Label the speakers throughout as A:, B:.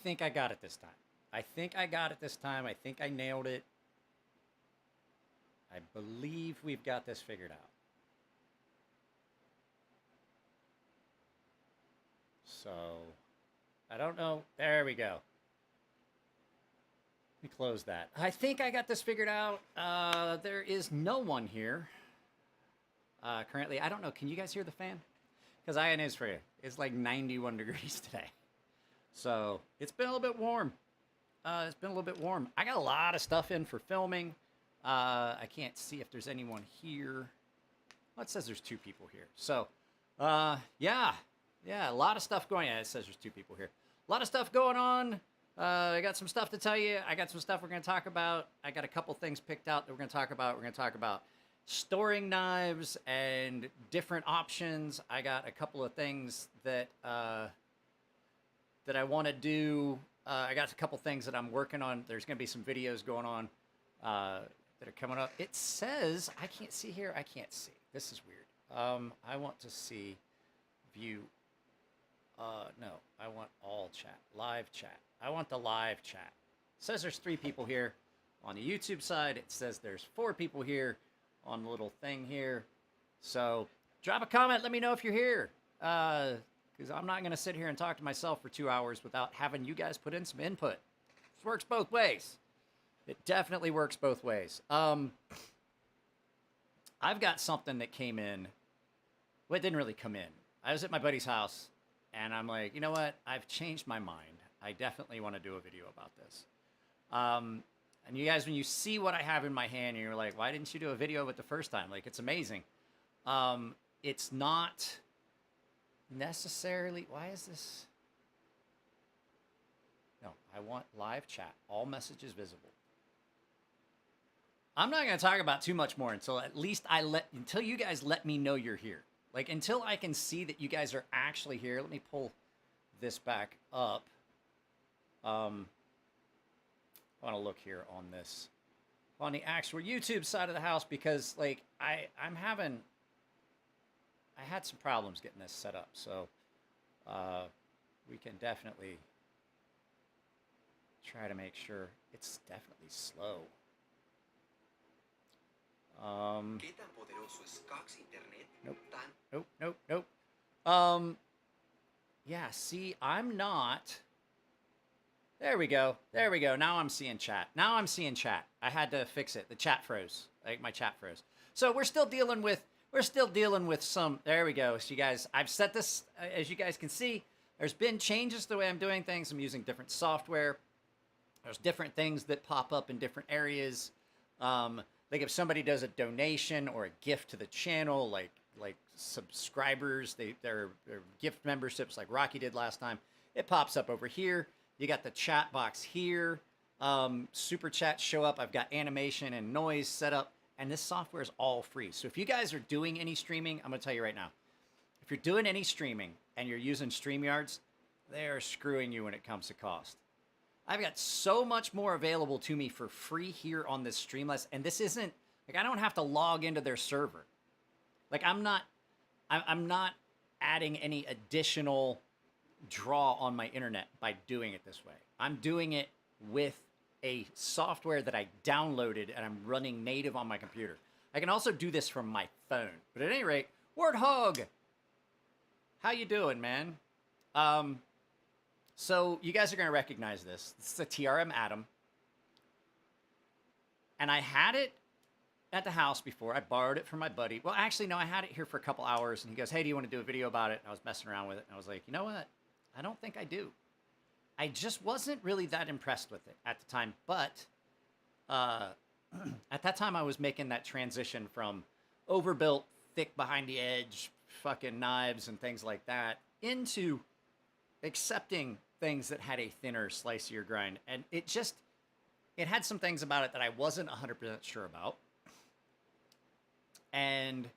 A: think I got it this time. I think I got it this time. I think I nailed it. I believe we've got this figured out. So, I don't know. There we go. Let me close that. I think I got this figured out. There is no one here. Currently, I don't know. Can you guys hear the fan? Because I is for you. It's like 91 degrees today. So, it's been a little bit warm. I got a lot of stuff in for filming. I can't see if there's anyone here. Well, it says there's 2 people here. So, yeah, a lot of stuff going on. It says there's 2 people here. A lot of stuff going on. I got some stuff to tell you. I got some stuff we're going to talk about. I got a couple things picked out that we're going to talk about. We're going to talk about storing knives and different options. I got a couple of things that that I want to do. I got a couple things that I'm working on. There's going to be some videos going on that are coming up. It says, I can't see here. I can't see. This is weird. I want to see view. No, I want all chat, live chat. I want the live chat. It says there's 3 people here. On the YouTube side, it says there's 4 people here on the little thing here. So drop a comment. Let me know if you're here. Because I'm not going to sit here and talk to myself for 2 hours without having you guys put in some input. This works both ways. It definitely works both ways. I've got something that came in. Well, it didn't really come in. I was at my buddy's house, and I'm like, you know what? I've changed my mind. I definitely want to do a video about this. And you guys, when you see what I have in my hand, and you're like, why didn't you do a video of it the first time? Like, it's amazing. It's not necessarily... Why is this... No, I want live chat. All messages visible. I'm not going to talk about too much more until at least until you guys let me know you're here. Like, until I can see that you guys are actually here. Let me pull this back up. I want to look here on this, on the actual YouTube side of the house, because like I had some problems getting this set up. So, we can definitely try to make sure. It's definitely slow. Nope. Yeah, see, I'm not. There we go. Now I'm seeing chat. I had to fix it. The chat froze. Like, my chat froze. So we're still dealing with some. There we go. So you guys, I've set this, as you guys can see, there's been changes to the way I'm doing things. I'm using different software. There's different things that pop up in different areas. Like if somebody does a donation or a gift to the channel, like subscribers, their gift memberships, like Rocky did last time, it pops up over here. You got the chat box here. Super chats show up. I've got animation and noise set up, and this software is all free. So if you guys are doing any streaming, I'm going to tell you right now, if you're doing any streaming and you're using StreamYards, they're screwing you when it comes to cost. I've got so much more available to me for free here on this Streamless, and this isn't, like, I don't have to log into their server. Like, I'm not adding any additional draw on my internet by doing it this way. I'm doing it with a software that I downloaded and I'm running native on my computer. I can also do this from my phone. But at any rate, Warthog, how you doing, man? So you guys are going to recognize this. This is a TRM Atom. And I had it at the house before. I borrowed it from my buddy. Well, actually, no, I had it here for a couple hours. And he goes, hey, do you want to do a video about it? And I was messing around with it. And I was like, you know what? I don't think I do. I just wasn't really that impressed with it at the time. But at that time, I was making that transition from overbuilt, thick behind the edge, fucking knives and things like that into accepting things that had a thinner, slicier grind. And it had some things about it that I wasn't 100% sure about. And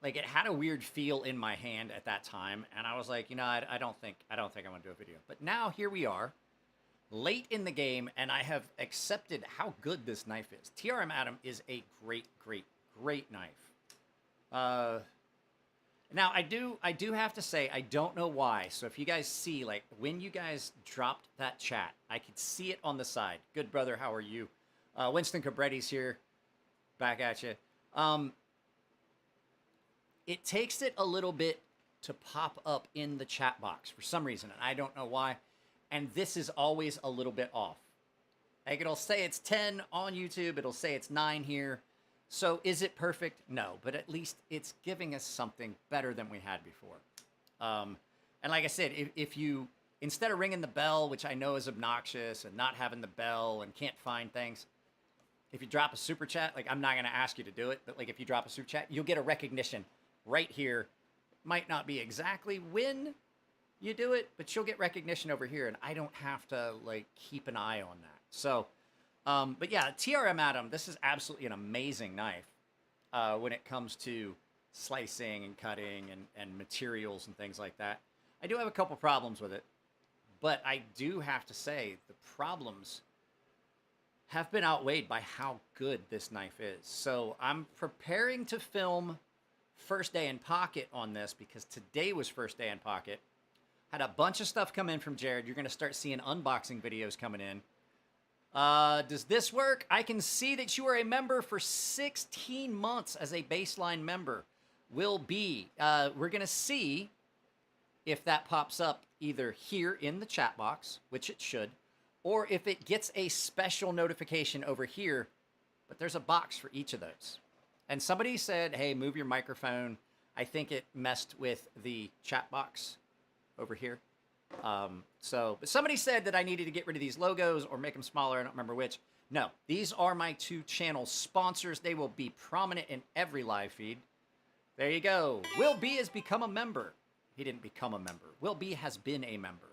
A: like, it had a weird feel in my hand at that time, and I was like, you know, I don't think I want to do a video. But now here we are, late in the game, and I have accepted how good this knife is. TRM Atom is a great knife. And Now, I do have to say, I don't know why. So if you guys see, like, when you guys dropped that chat, I could see it on the side. Good brother, how are you? Winston Cabretti's here. Back at you. It takes it a little bit to pop up in the chat box for some reason, and I don't know why. And this is always a little bit off. Like, it'll say it's 10 on YouTube. It'll say it's 9 here. So is it perfect? No, but at least it's giving us something better than we had before. And like I said, if you, instead of ringing the bell, which I know is obnoxious, and not having the bell and can't find things, if you drop a super chat, like, I'm not going to ask you to do it, but like if you drop a super chat, you'll get a recognition right here. Might not be exactly when you do it, but you'll get recognition over here, and I don't have to like keep an eye on that. So, but yeah, TRM Atom, this is absolutely an amazing knife when it comes to slicing and cutting and materials and things like that. I do have a couple problems with it, but I do have to say the problems have been outweighed by how good this knife is. So I'm preparing to film first day in pocket on this because today was first day in pocket. Had a bunch of stuff come in from Jared. You're going to start seeing unboxing videos coming in. Does this work? I can see that you are a member for 16 months as a baseline member. Will be. We're going to see if that pops up either here in the chat box, which it should, or if it gets a special notification over here, but there's a box for each of those. And somebody said, hey, move your microphone. I think it messed with the chat box over here. But somebody said that I needed to get rid of these logos or make them smaller. I don't remember which. No, these are my 2 channel sponsors. They will be prominent in every live feed. There you go. Will B has become a member. He didn't become a member. Will B has been a member.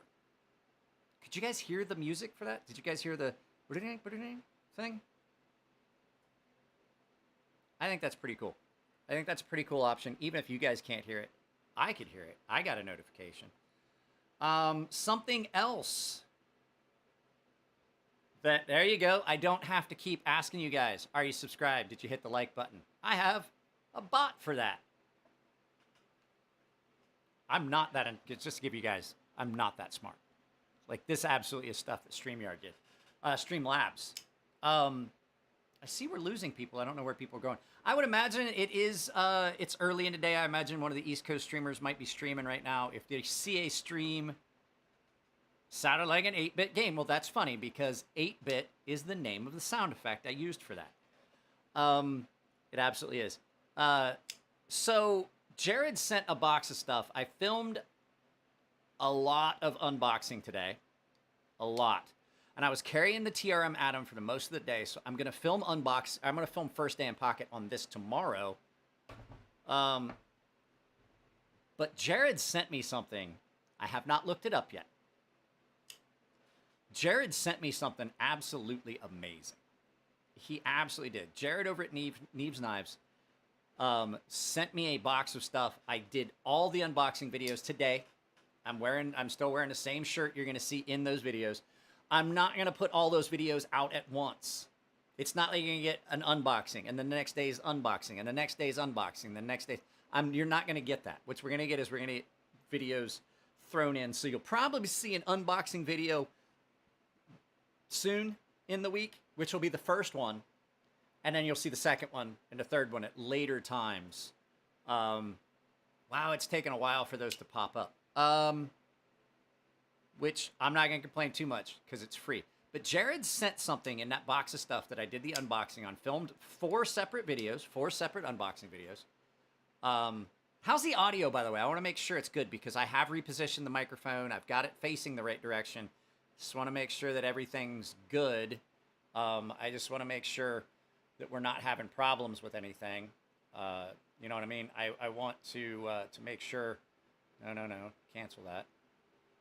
A: Could you guys hear the music for that? Did you guys hear the thing? I think that's pretty cool. I think that's a pretty cool option. Even if you guys can't hear it, I could hear it. I got a notification. Something else. There you go. I don't have to keep asking you guys, are you subscribed? Did you hit the like button? I have a bot for that. I'm not that, just to give you guys, I'm not that smart. Like, this absolutely is stuff that StreamYard did. Streamlabs. I see we're losing people. I don't know where people are going. I would imagine it is, it's early in the day. I imagine one of the East Coast streamers might be streaming right now. If they see a stream, sounded like an 8-bit game. Well, that's funny because 8-bit is the name of the sound effect I used for that. It absolutely is. So Jared sent a box of stuff. I filmed a lot of unboxing today. A lot. And I was carrying the TRM Atom for the most of the day, so I'm going to film unbox. I'm going to film first day in pocket on this tomorrow. But Jared sent me something. I have not looked it up yet. Jared sent me something absolutely amazing. He absolutely did. Jared over at Neves Knives sent me a box of stuff. I did all the unboxing videos today. I'm still wearing the same shirt you're going to see in those videos. I'm not going to put all those videos out at once. It's not like you're going to get an unboxing, and then the next day's unboxing, and the next day's unboxing, the next day. You're not going to get that. What we're going to get is we're going to get videos thrown in. So you'll probably see an unboxing video soon in the week, which will be the first one. And then you'll see the second one and the third one at later times. Wow, it's taken a while for those to pop up. Which I'm not going to complain too much because it's free. But Jared sent something in that box of stuff that I did the unboxing on. Filmed 4 separate videos, 4 separate unboxing videos. How's the audio, by the way? I want to make sure it's good because I have repositioned the microphone. I've got it facing the right direction. Just want to make sure that everything's good. I just want to make sure that we're not having problems with anything. You know what I mean? I want to make sure. No. Cancel that.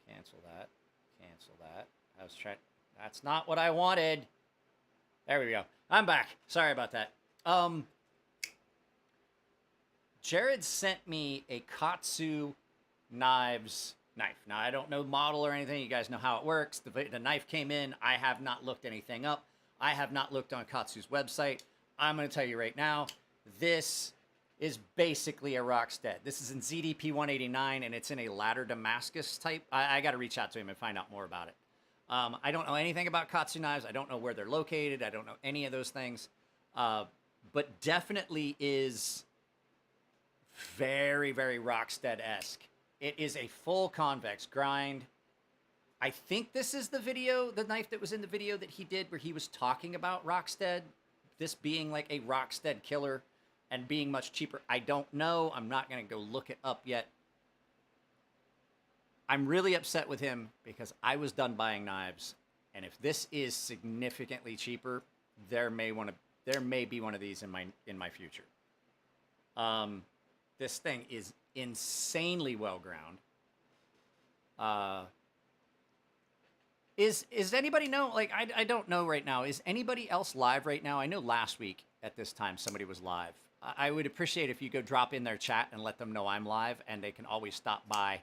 A: Cancel that. Cancel that. I was trying. That's not what I wanted. There we go. I'm back. Sorry about that. Jared sent me a Katsu Knives knife. Now, I don't know model or anything. You guys know how it works. The knife came in. I have not looked anything up. I have not looked on Katsu's website. I'm going to tell you right now, this is basically a Rockstead. This is in ZDP 189, and it's in a ladder Damascus type. I got to reach out to him and find out more about it. I don't know anything about Katsu knives. I don't know where they're located. I don't know any of those things. But definitely is very, very Rockstead-esque. It is a full convex grind. I think this is the knife that was in the video that he did where he was talking about Rockstead. This being like a Rockstead killer and being much cheaper. I don't know. I'm not going to go look it up yet. I'm really upset with him because I was done buying knives. And if this is significantly cheaper, there may be one of these in my future. This thing is insanely well ground. Is anybody know? Like, I don't know right now. Is anybody else live right now? I know last week at this time somebody was live. I would appreciate if you go drop in their chat and let them know I'm live, and they can always stop by.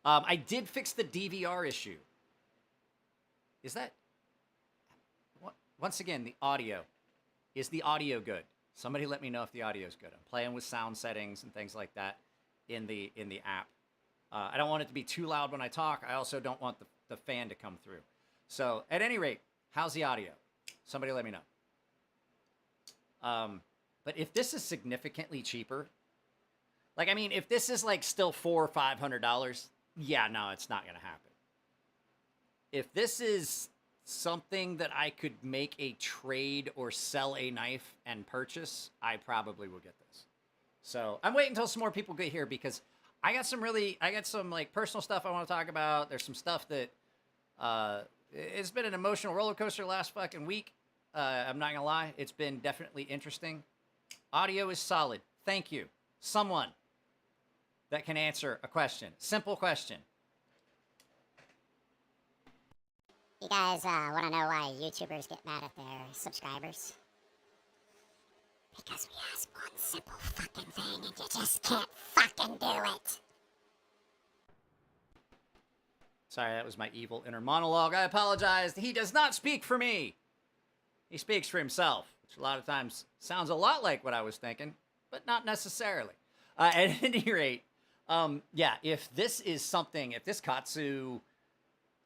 A: I did fix the DVR issue. Is that... Once again, the audio. Is the audio good? Somebody let me know if the audio is good. I'm playing with sound settings and things like that in the app. I don't want it to be too loud when I talk. I also don't want the fan to come through. So, at any rate, how's the audio? Somebody let me know. But if this is significantly cheaper, like, I mean, if this is like still $400 or $500, yeah, no, it's not going to happen. If this is something that I could make a trade or sell a knife and purchase, I probably will get this. So I'm waiting until some more people get here because I got some like personal stuff I want to talk about. There's some stuff that, it's been an emotional roller coaster last fucking week. I'm not gonna lie. It's been definitely interesting. Audio is solid. Thank you. Someone that can answer a question. Simple question.
B: You guys want to know why YouTubers get mad at their subscribers? Because we ask one simple fucking thing and you just can't fucking do it.
A: Sorry, that was my evil inner monologue. I apologize. He does not speak for me. He speaks for himself, which a lot of times sounds a lot like what I was thinking, but not necessarily. At any rate, yeah, if this is something, if this Katsu,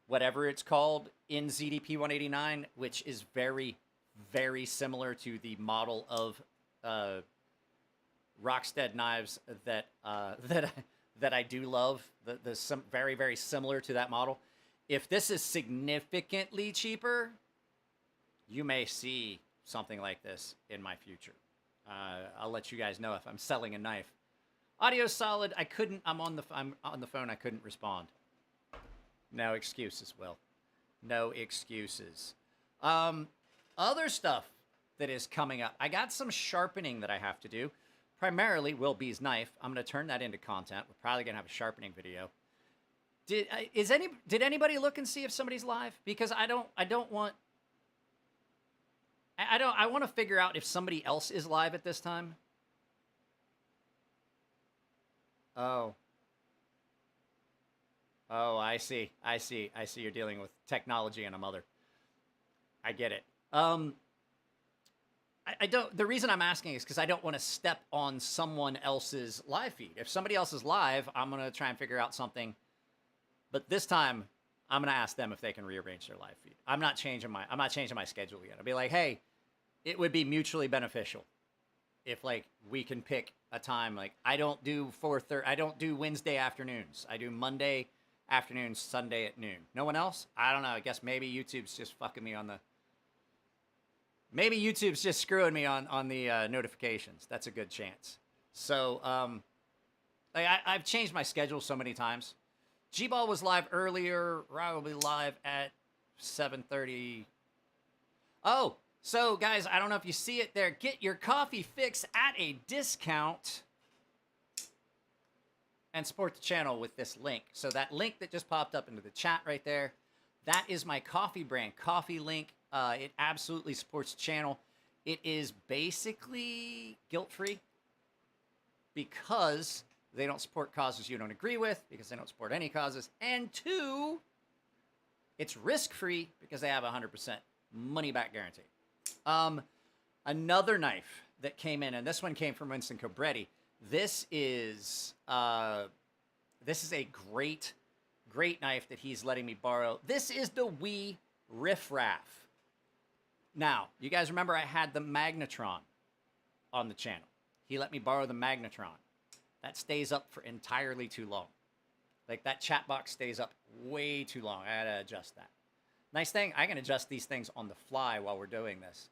A: whatever it's called, in ZDP 189, which is very, very similar to the model of Rockstead knives that I do love, some very, very similar to that model. If this is significantly cheaper, you may see something like this in my future. I'll let you guys know if I'm selling a knife. Audio's solid. I'm on the phone. I couldn't respond. No excuses, Will. No excuses. Other stuff that is coming up. I got some sharpening that I have to do. Primarily Will B's knife. I'm going to turn that into content. We're probably going to have a sharpening video. Did anybody look and see if somebody's live? Because I want to figure out if somebody else is live at this time. Oh, I see. You're dealing with technology and a mother. I get it. I don't. The reason I'm asking is because I don't want to step on someone else's live feed. If somebody else is live, I'm gonna try and figure out something. But this time, I'm gonna ask them if they can rearrange their live feed. I'm not changing my schedule yet. I'll be like, hey, it would be mutually beneficial if like we can pick a time. Like I don't do Wednesday afternoons. I do Monday afternoons, Sunday at noon. No one else? I don't know. I guess maybe YouTube's just fucking me on the. Maybe YouTube's just screwing me on the notifications. That's a good chance. So, I've changed my schedule so many times. G-Ball was live earlier. Ryan will be live at 7:30. Oh, so guys, I don't know if you see it there. Get your coffee fix at a discount and support the channel with this link. So that link that just popped up into the chat right there, that is my coffee brand, Coffee Link. It absolutely supports the channel. It is basically guilt-free because they don't support causes you don't agree with, because they don't support any causes. And two, it's risk-free because they have a 100% money-back guarantee. Another knife that came in, and this one came from Winston Cobretti. This is a great knife that he's letting me borrow. This is the Wee Riff Raff. Now, you guys remember I had the Magnetron on the channel. He let me borrow the Magnetron. That stays up for entirely too long. Like, that chat box stays up way too long. I gotta adjust that. Nice thing, I can adjust these things on the fly while we're doing this.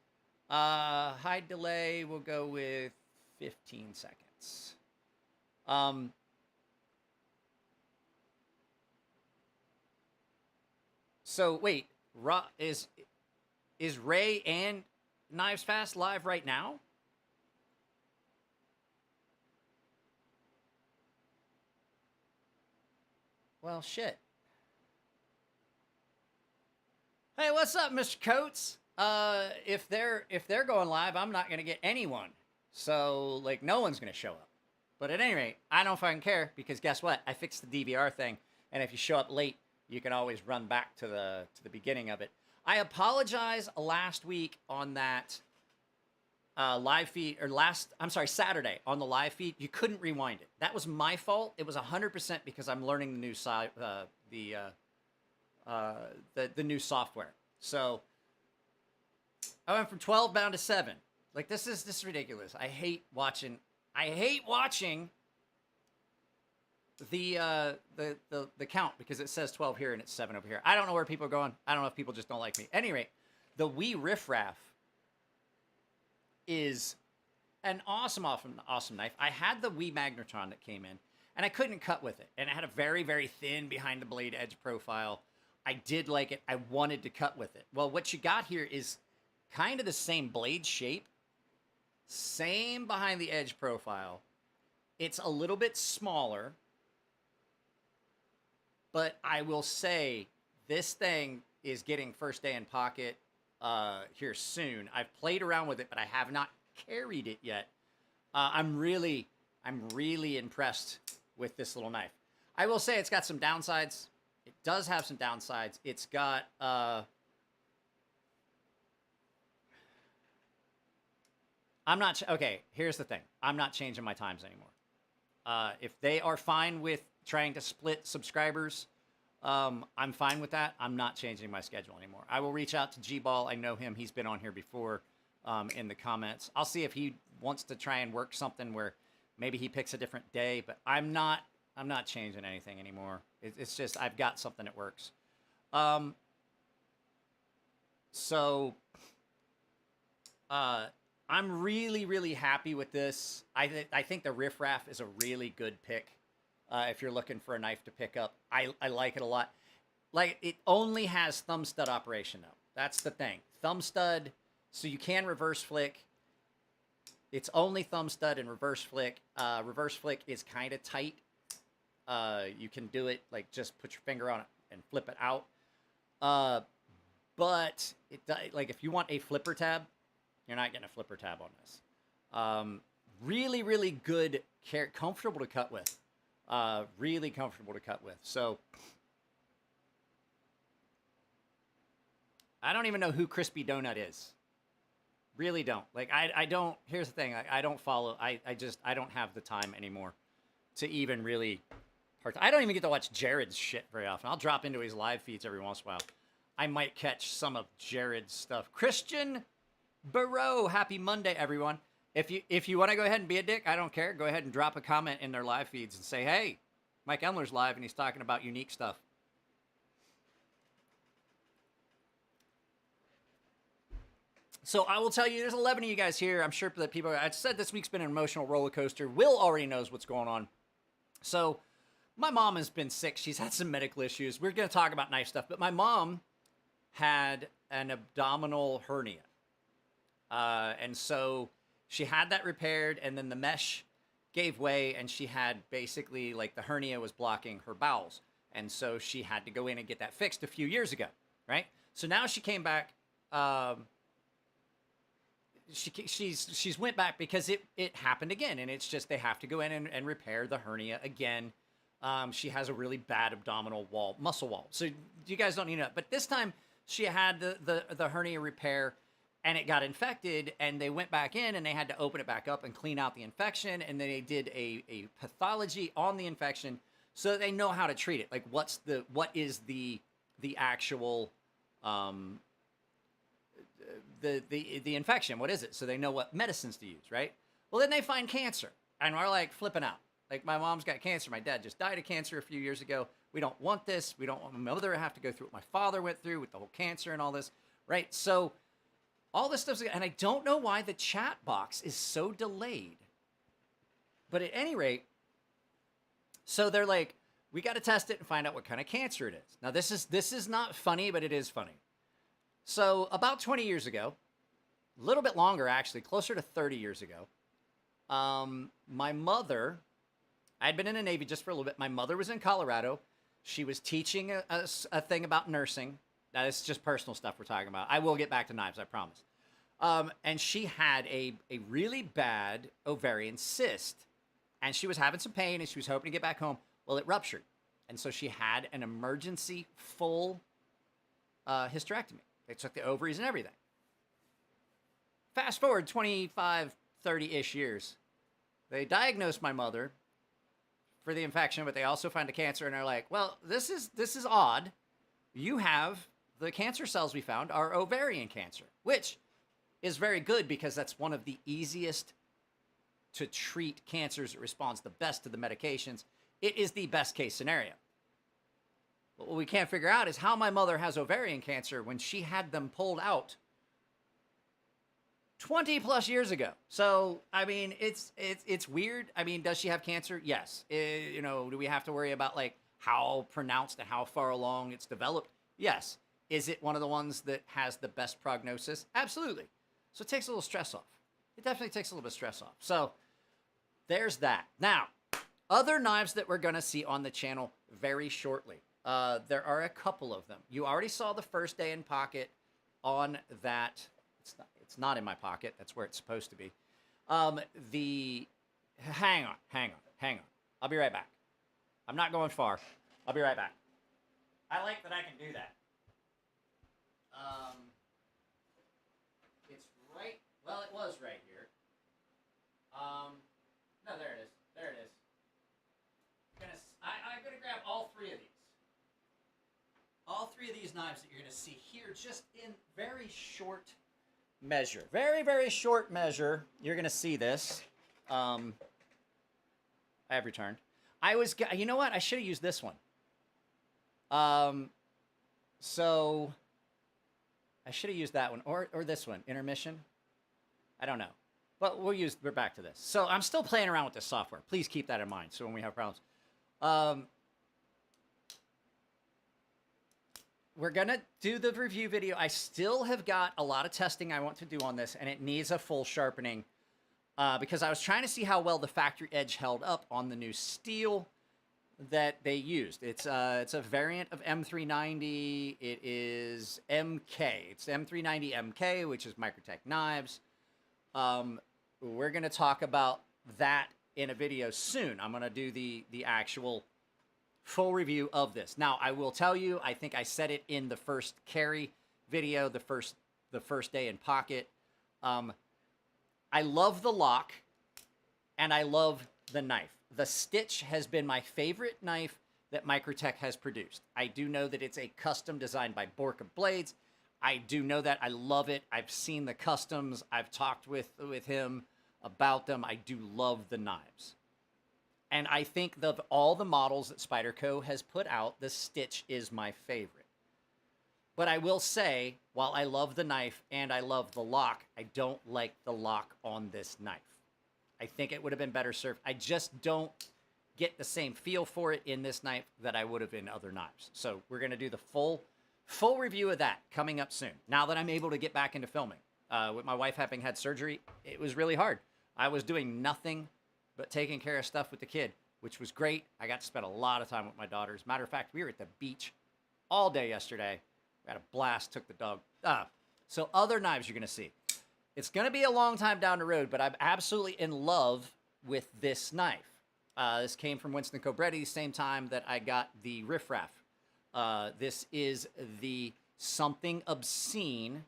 A: Hide delay, we'll go with 15 seconds. So wait, is Ray and Knives Fast live right now? Well, shit. Hey, what's up, Mr. Coates? If they're going live, I'm not gonna get anyone. So, like, no one's gonna show up. But at any rate, I don't fucking care, because guess what? I fixed the DVR thing, and if you show up late, you can always run back to the beginning of it. I apologize last week on that live feed, or Saturday on the live feed. You couldn't rewind it. That was my fault. It was 100% because I'm learning the new the new software. So I went from 12 down to 7. Like, this is ridiculous. I hate watching the count, because it says 12 here and it's 7 over here. I don't know where people are going. I don't know if people just don't like me. At any rate, the Wee Riff Raff is an awesome knife. I had the Wee Magnetron that came in, and I couldn't cut with it. And it had a very, very thin behind the blade edge profile. I did like it. I wanted to cut with it. Well, what you got here is kind of the same blade shape, same behind the edge profile. It's a little bit smaller, but I will say this thing is getting first day in pocket here soon. I've played around with it, but I have not carried it yet. I'm really impressed with this little knife. I will say it's got some downsides. It does have some downsides. It's got okay, here's the thing. I'm not changing my times anymore. If they are fine with trying to split subscribers, I'm fine with that. I'm not changing my schedule anymore. I will reach out to G-Ball. I know him. He's been on here before in the comments. I'll see if he wants to try and work something where maybe he picks a different day, but I'm not changing anything anymore. It's just I've got something that works. So I'm really happy with this. I think the Riff Raff is a really good pick if you're looking for a knife to pick up. I like it a lot. Like, it only has thumb stud operation, though. That's the thing. Thumb stud, so you can reverse flick. It's only thumb stud and reverse flick. Reverse flick is kind of tight. You can do it, like, just put your finger on it and flip it out. But like, if you want a flipper tab, you're not getting a flipper tab on this. Really good, comfortable to cut with. Really comfortable to cut with. So I don't even know who Crispy Donut is. Really don't. Like, I don't. Here's the thing. I don't follow. I don't have the time anymore to even really. I don't even get to watch Jared's shit very often. I'll drop into his live feeds every once in a while. I might catch some of Jared's stuff. Christian Barreau, happy Monday, everyone. If you want to go ahead and be a dick, I don't care. Go ahead and drop a comment in their live feeds and say, hey, Mike Emler's live and he's talking about unique stuff. So I will tell you, there's 11 of you guys here. I'm sure that people, I said this week's been an emotional roller coaster. Will already knows what's going on. So my mom has been sick. She's had some medical issues. We're going to talk about knife stuff, but my mom had an abdominal hernia. And so she had that repaired, and then the mesh gave way, and she had basically, like, the hernia was blocking her bowels. And so she had to go in and get that fixed a few years ago, right? So now she came back. She's went back because it happened again, and it's just they have to go in and repair the hernia again. She has a really bad abdominal wall, muscle wall. So you guys don't need to know. But this time she had the hernia repair, and it got infected, and they went back in and they had to open it back up and clean out the infection, and then they did a pathology on the infection so that they know how to treat it. Like what is the actual the infection, what is it? So they know what medicines to use, right? Well, then they find cancer, and we're like flipping out. Like, my mom's got cancer, my dad just died of cancer a few years ago. We don't want this. We don't want my mother to have to go through what my father went through with the whole cancer and all this, right? So all this stuff's, and I don't know why the chat box is so delayed. But at any rate, so they're like, we got to test it and find out what kind of cancer it is. Now, this is not funny, but it is funny. So about 20 years ago, a little bit longer, actually, closer to 30 years ago, my mother, I had been in the Navy just for a little bit. My mother was in Colorado. She was teaching a thing about nursing. Now, this is just personal stuff we're talking about. I will get back to knives, I promise. And she had a really bad ovarian cyst. And she was having some pain, and she was hoping to get back home. Well, it ruptured. And so she had an emergency full hysterectomy. They took the ovaries and everything. Fast forward 25, 30-ish years. They diagnosed my mother for the infection, but they also find a cancer, and they're like, well, this is odd. You have the cancer cells we found are ovarian cancer, which is very good because that's one of the easiest to treat cancers. It responds the best to the medications. It is the best case scenario. But what we can't figure out is how my mother has ovarian cancer when she had them pulled out 20 plus years ago. So, I mean, it's weird. I mean, does she have cancer? Yes. Do we have to worry about like how pronounced and how far along it's developed? Yes. Is it one of the ones that has the best prognosis? Absolutely. So it takes a little stress off. It definitely takes a little bit of stress off. So there's that. Now, other knives that we're going to see on the channel very shortly. There are a couple of them. You already saw the first day in pocket on that. It's not in my pocket. That's where it's supposed to be. Hang on. I'll be right back. I'm not going far. I'll be right back. I like that I can do that. It's right. Well, it was right here. No, there it is. There it is. I'm gonna grab all three of these. All three of these knives that you're gonna see here, just in very short measure. Very, very short measure. You're gonna see this. I have returned. You know what? I should have used this one. So I should have used that one or this one. Intermission. I don't know, but we're back to this. So I'm still playing around with this software. Please keep that in mind. So when we have problems, we're gonna do the review video. I still have got a lot of testing I want to do on this, and it needs a full sharpening because I was trying to see how well the factory edge held up on the new steel that they used. It's a variant of M390. It is MK. It's M390 MK, which is Microtech knives. We're gonna talk about that in a video soon. I'm gonna do the actual full review of this. Now, I will tell you, I think I said it in the first carry video, the first day in pocket. I love the lock, and I love the knife. The Stitch has been my favorite knife that Microtech has produced. I do know that it's a custom designed by Borka Blades. I do know that. I love it. I've seen the customs. I've talked with him about them. I do love the knives. And I think of all the models that Spyderco has put out, the Stitch is my favorite. But I will say, while I love the knife and I love the lock, I don't like the lock on this knife. I think it would have been better served. I just don't get the same feel for it in this knife that I would have in other knives. So we're going to do the full review of that coming up soon. Now that I'm able to get back into filming. With my wife having had surgery, it was really hard. I was doing nothing but taking care of stuff with the kid, which was great. I got to spend a lot of time with my daughters. Matter of fact, we were at the beach all day yesterday. We had a blast, took the dog. So other knives you're going to see. It's going to be a long time down the road, but I'm absolutely in love with this knife. This came from Winston Cobretti, same time that I got the Riff Raff. This is the Something Obscene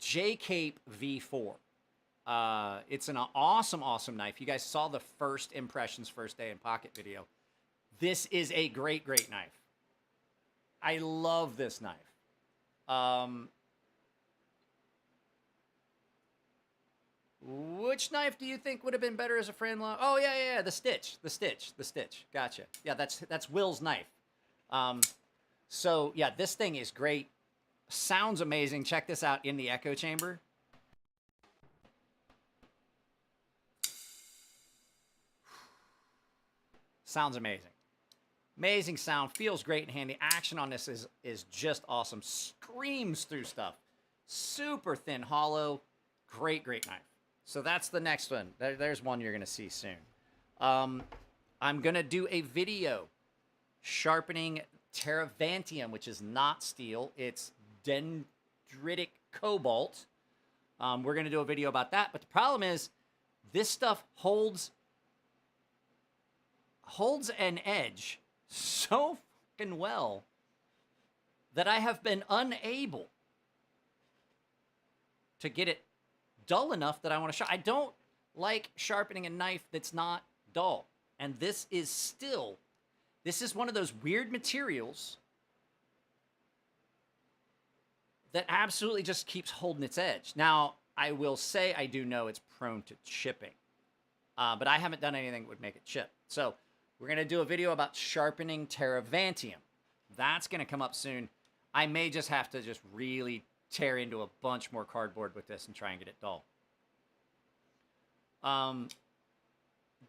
A: J-Cape V4. It's an awesome, awesome knife. You guys saw the first impressions, first day in pocket video. This is a great, great knife. I love this knife. Which knife do you think would have been better as a frame lock? Oh, yeah, the stitch. Gotcha. Yeah, that's Will's knife. So, yeah, this thing is great. Sounds amazing. Check this out in the echo chamber. Sounds amazing. Amazing sound. Feels great and handy. Action on this is just awesome. Screams through stuff. Super thin, hollow. Great, great knife. So that's the next one. There's one you're going to see soon. I'm going to do a video sharpening Terravantium, which is not steel. It's dendritic cobalt. We're going to do a video about that. But the problem is this stuff holds an edge so fucking well that I have been unable to get it dull enough that I want to I don't like sharpening a knife that's not dull. And this is one of those weird materials that absolutely just keeps holding its edge. Now, I will say I do know it's prone to chipping, but I haven't done anything that would make it chip. So we're going to do a video about sharpening Terravantium. That's going to come up soon. I may just have to just really tear into a bunch more cardboard with this and try and get it dull.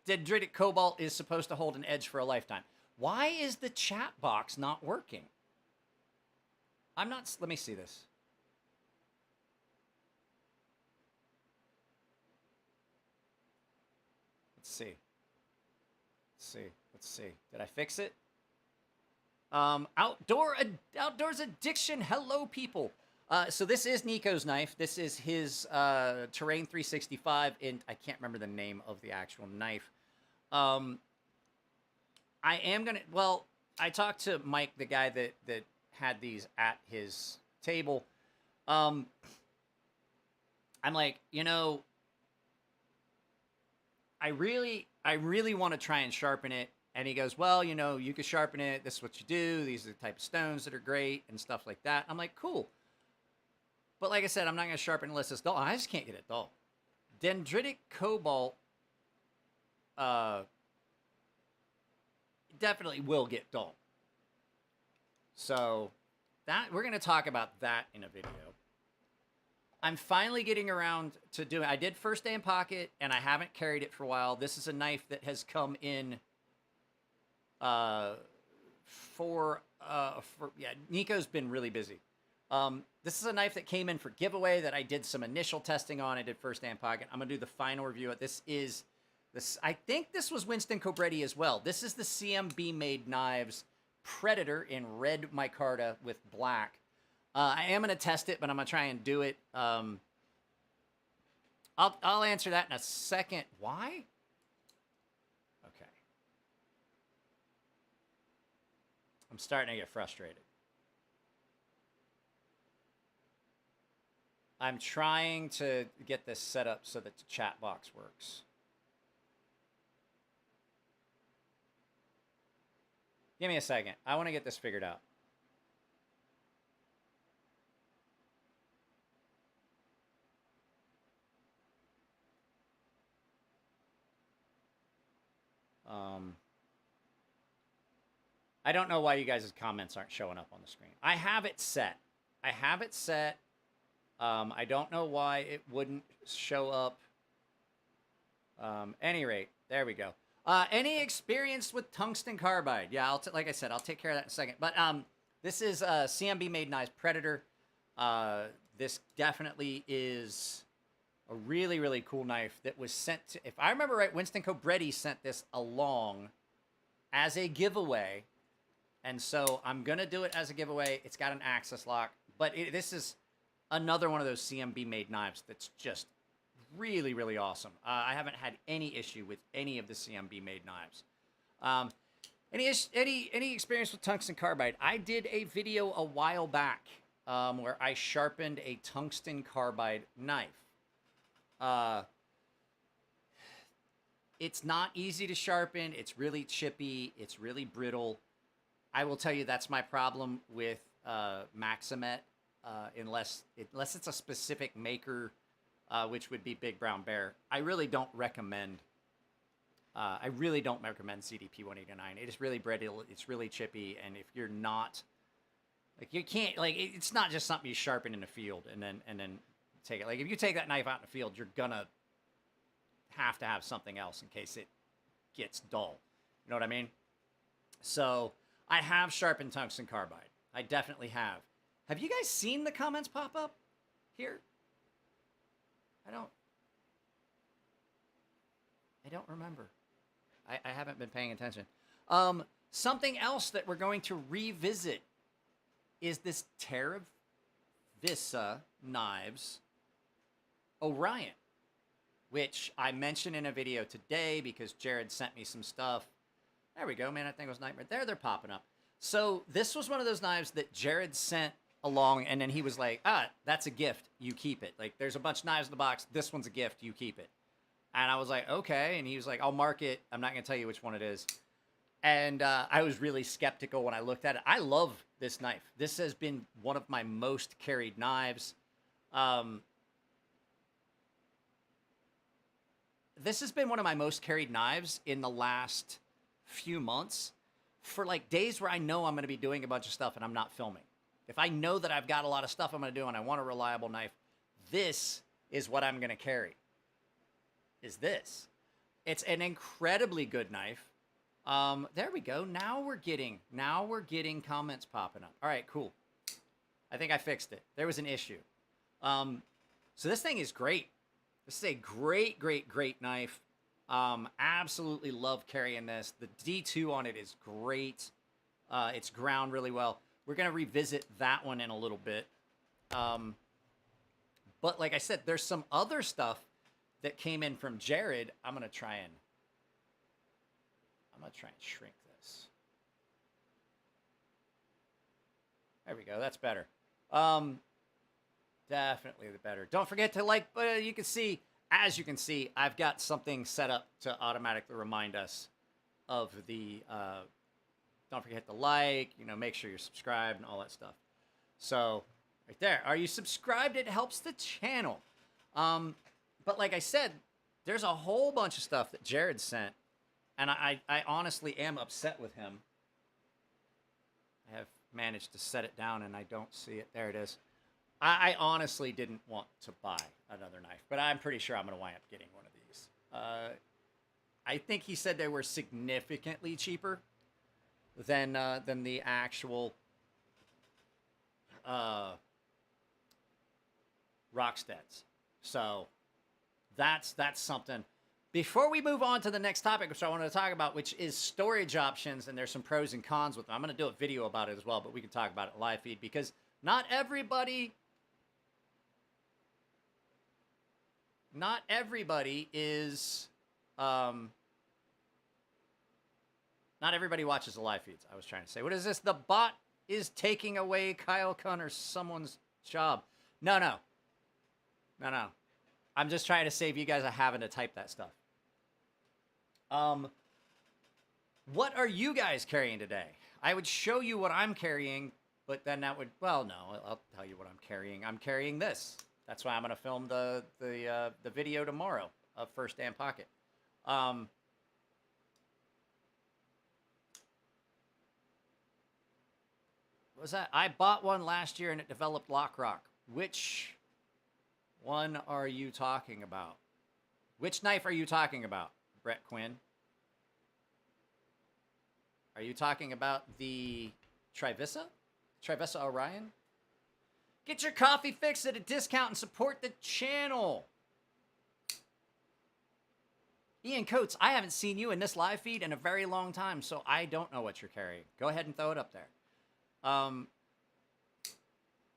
A: Dendritic cobalt is supposed to hold an edge for a lifetime. Why is the chat box not working? Let me see this. Let's see. Did I fix it? Outdoors addiction. Hello, people. So this is Nico's knife. This is his Terrain 365, and I can't remember the name of the actual knife. I talked to Mike, the guy that had these at his table. I'm like, I really want to try and sharpen it. And he goes, well, you can sharpen it. This is what you do. These are the type of stones that are great and stuff like that. I'm like, cool. But like I said, I'm not going to sharpen unless it's dull. I just can't get it dull. Dendritic cobalt definitely will get dull. So we're going to talk about that in a video. I'm finally getting around to doing. I did first day in pocket, and I haven't carried it for a while. This is a knife that has come in. Nico's been really busy. This is a knife that came in for giveaway that I did some initial testing on. I did first day in pocket. I'm gonna do the final review. I think this was Winston Cobretti as well. This is the CMB made knives Predator in red micarta with black. I am going to test it, but I'm going to try and do it. I'll answer that in a second. Why? Okay. I'm starting to get frustrated. I'm trying to get this set up so that the chat box works. Give me a second. I want to get this figured out. I don't know why you guys' comments aren't showing up on the screen. I have it set. I don't know why it wouldn't show up. Any rate, there we go. Any experience with tungsten carbide? Yeah, like I said, I'll take care of that in a second. But this is CMB made knives Predator. This definitely is a really, really cool knife that was sent to, if I remember right, Winston Cobretti sent this along as a giveaway. And so I'm going to do it as a giveaway. It's got an access lock. But this is another one of those CMB made knives that's just really, really awesome. I haven't had any issue with any of the CMB made knives. Any experience with tungsten carbide? I did a video a while back where I sharpened a tungsten carbide knife. It's not easy to sharpen. It's really chippy. It's really brittle. I will tell you that's my problem with Maximet, unless it's a specific maker, which would be Big Brown Bear. I really don't recommend CDP 189. It is really brittle. It's really chippy, and if you're not you can't it's not just something you sharpen in the field and then take it. Like if you take that knife out in the field, you're gonna have to have something else in case it gets dull. You know what I mean? So I have sharpened tungsten carbide. I definitely have. Have you guys seen the comments pop up here? I don't remember. I haven't been paying attention. Something else that we're going to revisit is this Terravisa Knives Orion, which I mentioned in a video today because Jared sent me some stuff. There we go, man. I think it was Nightmare. There, they're popping up. So this was one of those knives that Jared sent along, and then he was like, that's a gift. You keep it. Like, there's a bunch of knives in the box. This one's a gift. You keep it. And I was like, okay. And he was like, I'll mark it. I'm not going to tell you which one it is. And I was really skeptical when I looked at it. I love this knife. This has been one of my most carried knives. This has been one of my most carried knives in the last few months for like days where I know I'm going to be doing a bunch of stuff and I'm not filming. If I know that I've got a lot of stuff I'm going to do and I want a reliable knife, this is what I'm going to carry. Is this. It's an incredibly good knife. There we go. Now we're getting comments popping up. All right, cool. I think I fixed it. There was an issue. So this thing is great. This is a great, great, great knife. Absolutely love carrying this. The D2 on it is great. It's ground really well. We're going to revisit that one in a little bit. But like I said, there's some other stuff that came in from Jared. I'm going to try and shrink this. There we go. That's better. Definitely the better. Don't forget to like, you can see, as you can see, I've got something set up to automatically remind us of the, don't forget to like, make sure you're subscribed and all that stuff. So right there, are you subscribed? It helps the channel. But like I said, there's a whole bunch of stuff that Jared sent, and I honestly am upset with him. I have managed to set it down, and I don't see it. There it is. I honestly didn't want to buy another knife, but I'm pretty sure I'm going to wind up getting one of these. I think he said they were significantly cheaper than the actual Rocksteads. So that's something. Before we move on to the next topic, which I wanted to talk about, which is storage options, and there's some pros and cons with them. I'm going to do a video about it as well, but we can talk about it live feed because not everybody is, not everybody watches the live feeds. I was trying to say, what is this? The bot is taking away Kyle Kunn or someone's job. No. I'm just trying to save you guys having to type that stuff. What are you guys carrying today? I would show you what I'm carrying, but then that would, well, no, I'll tell you what I'm carrying. I'm carrying this. That's why I'm going to film the video tomorrow of First Damn Pocket. What was that? I bought one last year and it developed lock rock. Which one are you talking about? Which knife are you talking about, Brett Quinn? Are you talking about the Trivisa? Trivisa Orion? Get your coffee fix at a discount and support the channel. Ian Coates, I haven't seen you in this live feed in a very long time, so I don't know what you're carrying. Go ahead and throw it up there. Are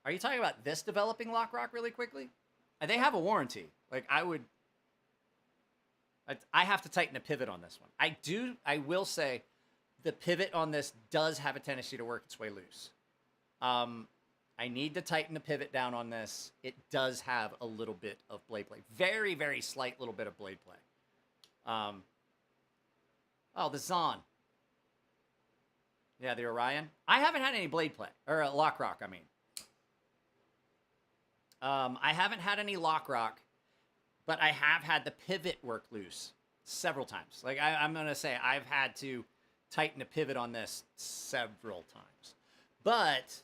A: you talking about this developing lock rock really quickly? They have a warranty. Like I have to tighten the pivot on this one. I will say the pivot on this does have a tendency to work its way loose. I need to tighten the pivot down on this. It does have a little bit of blade play. Very, very slight little bit of blade play. Oh, the Zon. Yeah, the Orion. I haven't had any blade play. Or lock rock, I mean. I haven't had any lock rock, but I have had the pivot work loose several times. Like, I'm going to say I've had to tighten the pivot on this several times. But,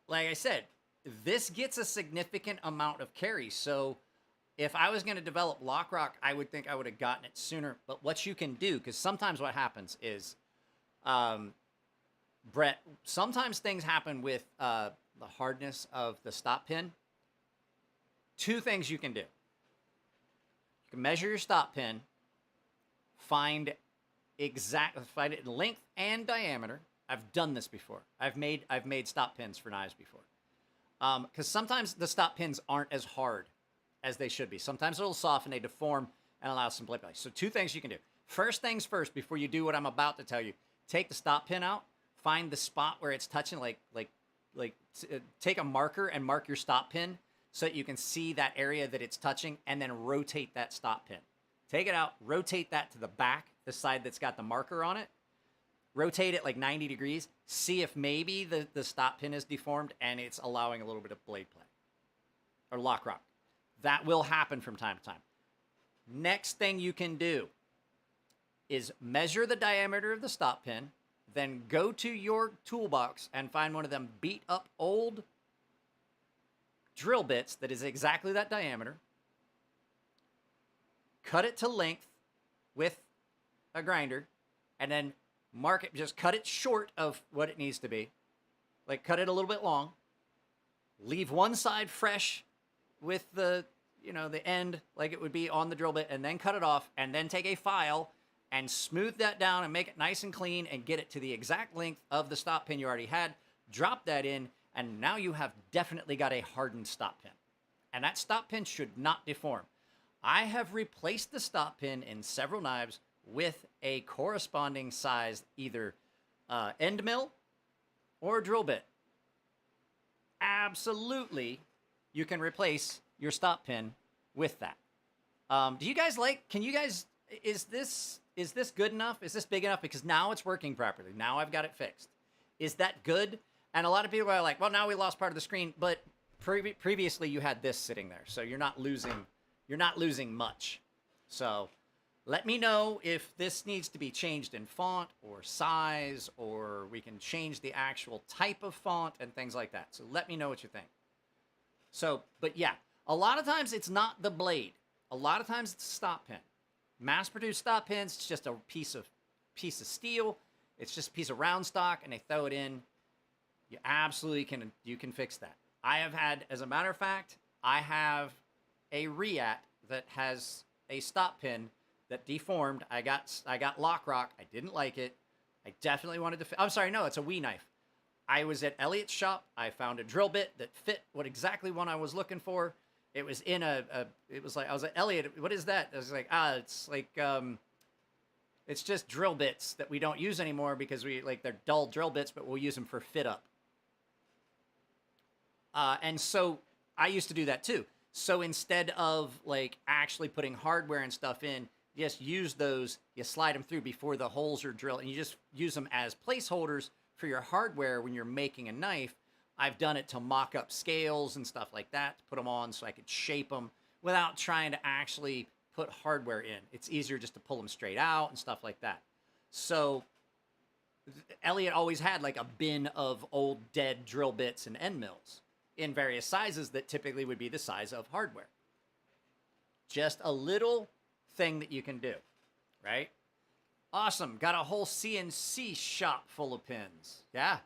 A: like I said, this gets a significant amount of carry. So, if I was going to develop lock rock, I would think I would have gotten it sooner. But what you can do, because sometimes what happens is, Brett, sometimes things happen with the hardness of the stop pin. Two things you can do. You can measure your stop pin, find it in length and diameter. I've done this before. I've made stop pins for knives before. Because sometimes the stop pins aren't as hard as they should be. Sometimes it'll soften, they deform, and allow some blade play. So two things you can do. First things first, before you do what I'm about to tell you, take the stop pin out, find the spot where it's touching, take a marker and mark your stop pin so that you can see that area that it's touching, and then rotate that stop pin. Take it out, rotate that to the back, the side that's got the marker on it. Rotate it like 90 degrees. See if maybe the stop pin is deformed and it's allowing a little bit of blade play or lock rock. That will happen from time to time. Next thing you can do is measure the diameter of the stop pin, then go to your toolbox and find one of them beat up old drill bits that is exactly that diameter. Cut it to length with a grinder, and then mark it, just cut it short of what it needs to be. Like, cut it a little bit long. Leave one side fresh with the end like it would be on the drill bit, and then cut it off, and then take a file and smooth that down and make it nice and clean and get it to the exact length of the stop pin you already had. Drop that in, and now you have definitely got a hardened stop pin. And that stop pin should not deform. I have replaced the stop pin in several knives with a corresponding size, either end mill or drill bit. Absolutely, you can replace your stop pin with that. Do you guys is this good enough? Is this big enough? Because now it's working properly. Now I've got it fixed. Is that good? And a lot of people are like, well, now we lost part of the screen, but previously you had this sitting there, so you're not losing much. So let me know if this needs to be changed in font or size, or we can change the actual type of font and things like that. So let me know what you think. So, but yeah, a lot of times it's not the blade. A lot of times it's a stop pin. Mass-produced stop pins, it's just a piece of steel. It's just a piece of round stock, and they throw it in. You absolutely can fix that. I have had, as a matter of fact, I have a Reat that has a stop pin that deformed. I got lock rock. I didn't like it. I definitely wanted to. I'm sorry, no, it's a Wii knife. I was at Elliot's shop. I found a drill bit that fit exactly what I was looking for. It was in it was like, I was like, Elliot, what is that? I was like, it's just drill bits that we don't use anymore because they're dull drill bits, but we'll use them for fit up. And so I used to do that too. So instead of actually putting hardware and stuff in, you just use those, you slide them through before the holes are drilled, and you just use them as placeholders for your hardware when you're making a knife. I've done it to mock up scales and stuff like that, to put them on so I could shape them without trying to actually put hardware in. It's easier just to pull them straight out and stuff like that. So Elliot always had a bin of old dead drill bits and end mills in various sizes that typically would be the size of hardware. Just a little thing that you can do, right? Awesome. Got a whole CNC shop full of pins. Yeah.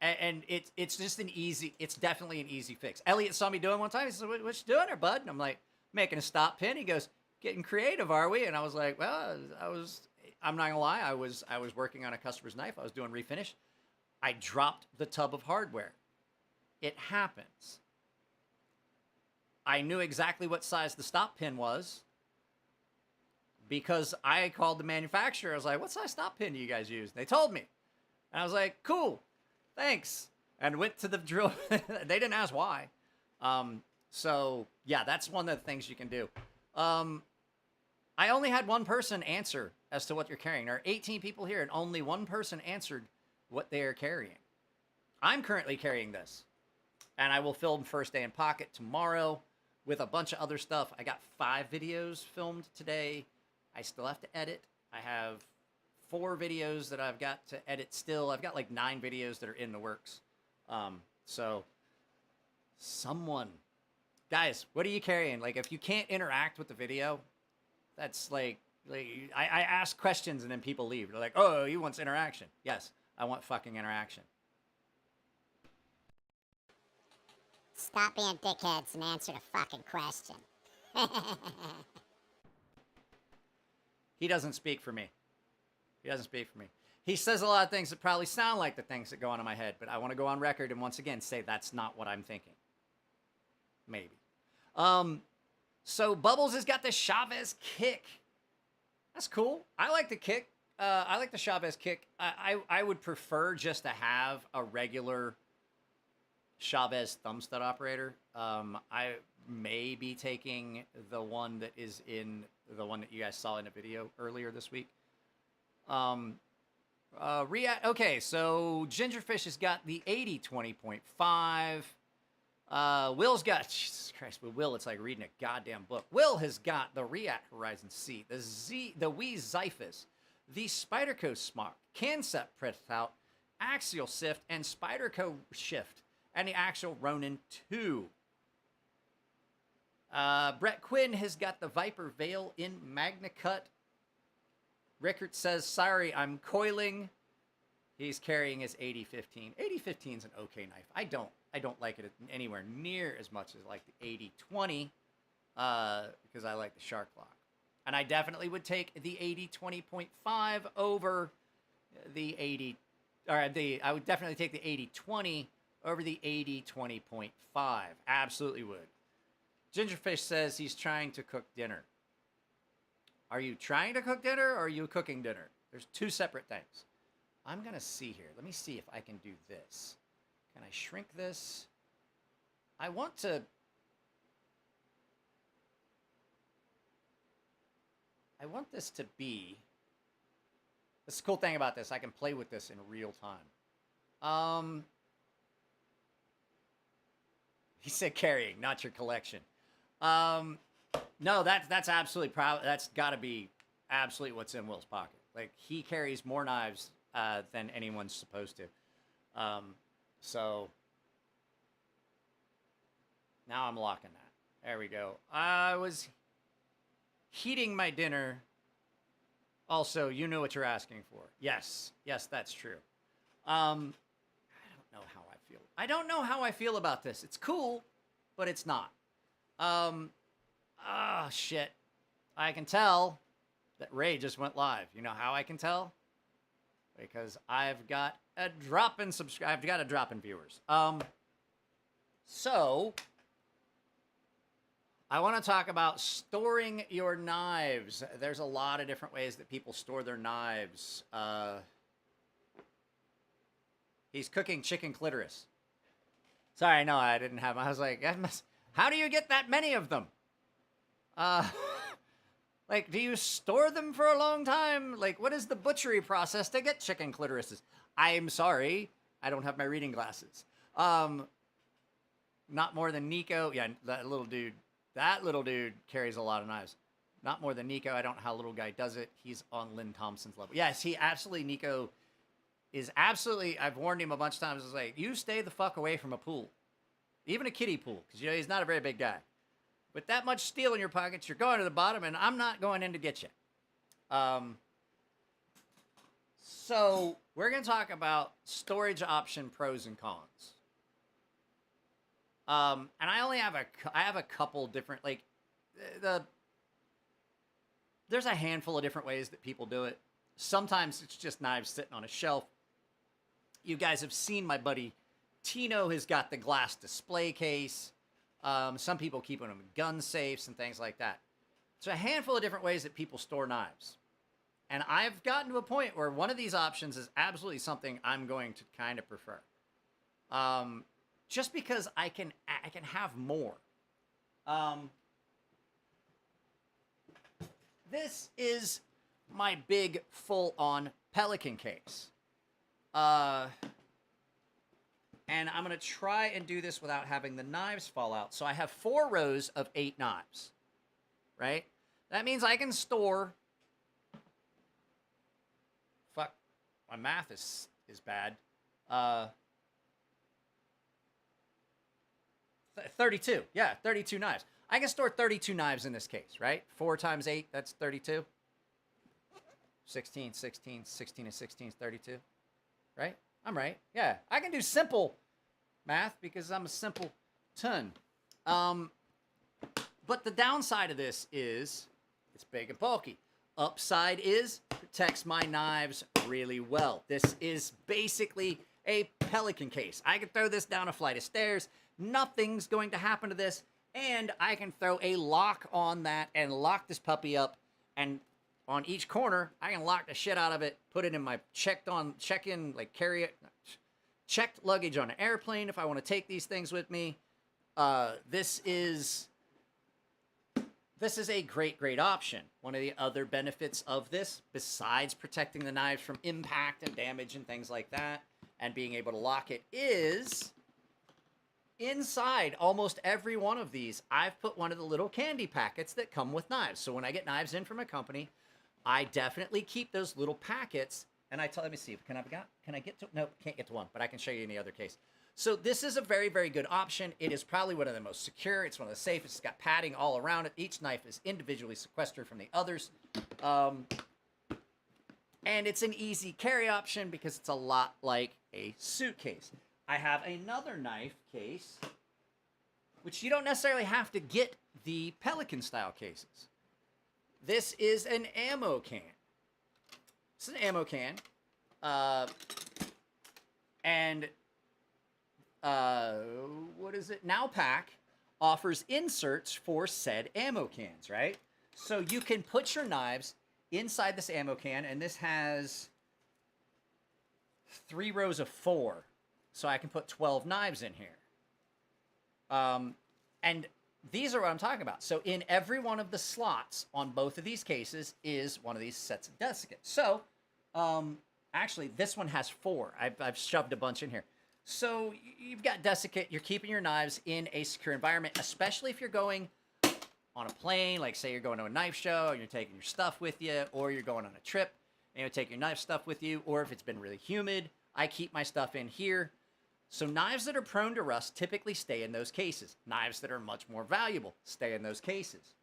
A: And it's just it's definitely an easy fix. Elliot saw me doing one time. He said, what you doing there, bud? And I'm like, making a stop pin. He goes, getting creative, are we? And I was like, well, I'm not gonna lie. I was working on a customer's knife. I was doing refinish. I dropped the tub of hardware. It happens. I knew exactly what size the stop pin was because I called the manufacturer. I was like, what size stop pin do you guys use? And they told me. And I was like, cool. Thanks. And went to the drill. They didn't ask why. So yeah, that's one of the things you can do. I only had one person answer as to what you're carrying. There are 18 people here, and only one person answered what they are carrying. I'm currently carrying this, and I will film First Day in Pocket tomorrow with a bunch of other stuff. I got 5 videos filmed today. I still have to edit. I have 4 videos that I've got to edit still. I've got like 9 videos that are in the works. So someone, guys, what are you carrying? Like, if you can't interact with the video, that's like I ask questions and then people leave. They're like, oh, he wants interaction. Yes, I want fucking interaction.
B: Stop being dickheads and answer the fucking question.
A: He doesn't speak for me. He doesn't speak for me. He says a lot of things that probably sound like the things that go on in my head, but I want to go on record and once again say that's not what I'm thinking. Maybe. So Bubbles has got the Chavez kick. That's cool. I like the kick. I like the Chavez kick. I would prefer just to have a regular Chavez thumb stud operator. I may be taking the one that is in the one that you guys saw in a video earlier this week. Okay, so Gingerfish has got the 80 20.5. Will's got, Jesus Christ, with Will, it's like reading a goddamn book. Will has got the React Horizon C, the Wii Xiphus, the Spyderco Smart, Cancept Printout, Axial Sift, and Spyderco Shift, and the actual Ronin 2. Brett Quinn has got the Viper Veil in Magna Cut. Rickert says, sorry, I'm coiling. He's carrying his 8015. 8015 is an okay knife. I don't like it anywhere near as much as like the 8020 because I like the Shark Lock. And I definitely would take the 8020.5 over the 80, I would definitely take the 8020 over the 8020.5. Absolutely would. Gingerfish says he's trying to cook dinner. Are you trying to cook dinner or are you cooking dinner? There's 2 separate things. I'm going to see here. Let me see if I can do this. Can I shrink this? I want to... I want this to be... This is the cool thing about this. I can play with this in real time. He said carrying, not your collection. No, that's absolutely that's got to be absolutely what's in Will's pocket. Like, he carries more knives than anyone's supposed to. So now I'm locking that. There we go. I was heating my dinner. Also, you know what you're asking for. Yes, that's true. I don't know how I feel. I don't know how I feel about this. It's cool, but it's not. Shit. I can tell that Ray just went live. You know how I can tell? Because I've got a drop in I've got a drop in viewers. So I want to talk about storing your knives. There's a lot of different ways that people store their knives. He's cooking chicken clitoris. Sorry, no, I didn't have. I was like, how do you get that many of them? Like, do you store them for a long time? Like, what is the butchery process to get chicken clitorises? I'm sorry, I don't have my reading glasses. Not more than Nico. Yeah, that little dude carries a lot of knives. Not more than Nico. I don't know how little guy does it. He's on Lynn Thompson's level. Yes, Nico is absolutely, I've warned him a bunch of times. It's like, you stay the fuck away from a pool. Even a kiddie pool, because, you know, he's not a very big guy. With that much steel in your pockets, you're going to the bottom, and I'm not going in to get you. So we're going to talk about storage option pros and cons. And I only have a couple different, like, there's a handful of different ways that people do it. Sometimes it's just knives sitting on a shelf. You guys have seen my buddy Tino has got the glass display case. Some people keep them in gun safes and things like that. So a handful of different ways that people store knives. And I've gotten to a point where one of these options is absolutely something I'm going to kind of prefer. just because I can have more. This is my big full-on Pelican case. And I'm going to try and do this without having the knives fall out. So I have 4 rows of 8 knives, right? That means I can store... Fuck, my math is bad. 32. Yeah, 32 knives. I can store 32 knives in this case, right? 4 times 8, that's 32. 16, 16, 16 and 16 is 32. Right? I'm right. Yeah, I can do simple math because I'm a simple ton. But the downside of this is it's big and bulky. Upside is protects my knives really well. This is basically a Pelican case. I can throw this down a flight of stairs. Nothing's going to happen to this. And I can throw a lock on that and lock this puppy up. And on each corner, I can lock the shit out of it, put it in my checked luggage on an airplane if I want to take these things with me. This is a great option. One of the other benefits of this, besides protecting the knives from impact and damage and things like that, and being able to lock it, is inside almost every one of these, I've put one of the little candy packets that come with knives. So when I get knives in from a company, I definitely keep those little packets. And let me see, can I get to, no, can't get to one, but I can show you any other case. So this is a very, very good option. It is probably one of the most secure. It's one of the safest. It's got padding all around it. Each knife is individually sequestered from the others. And it's an easy carry option because it's a lot like a suitcase. I have another knife case, which you don't necessarily have to get the Pelican style cases. This is an ammo can. This is an ammo can. What is it? Nowpack offers inserts for said ammo cans, right? So you can put your knives inside this ammo can, and this has 3 rows of 4. So I can put 12 knives in here. And these are what I'm talking about. So in every one of the slots on both of these cases is one of these sets of desiccant. So, actually, this one has 4. I've shoved a bunch in here. So you've got desiccant. You're keeping your knives in a secure environment, especially if you're going on a plane, like say you're going to a knife show and you're taking your stuff with you, or you're going on a trip and you take your knife stuff with you, or if it's been really humid, I keep my stuff in here. So knives that are prone to rust typically stay in those cases. Knives that are much more valuable stay in those cases.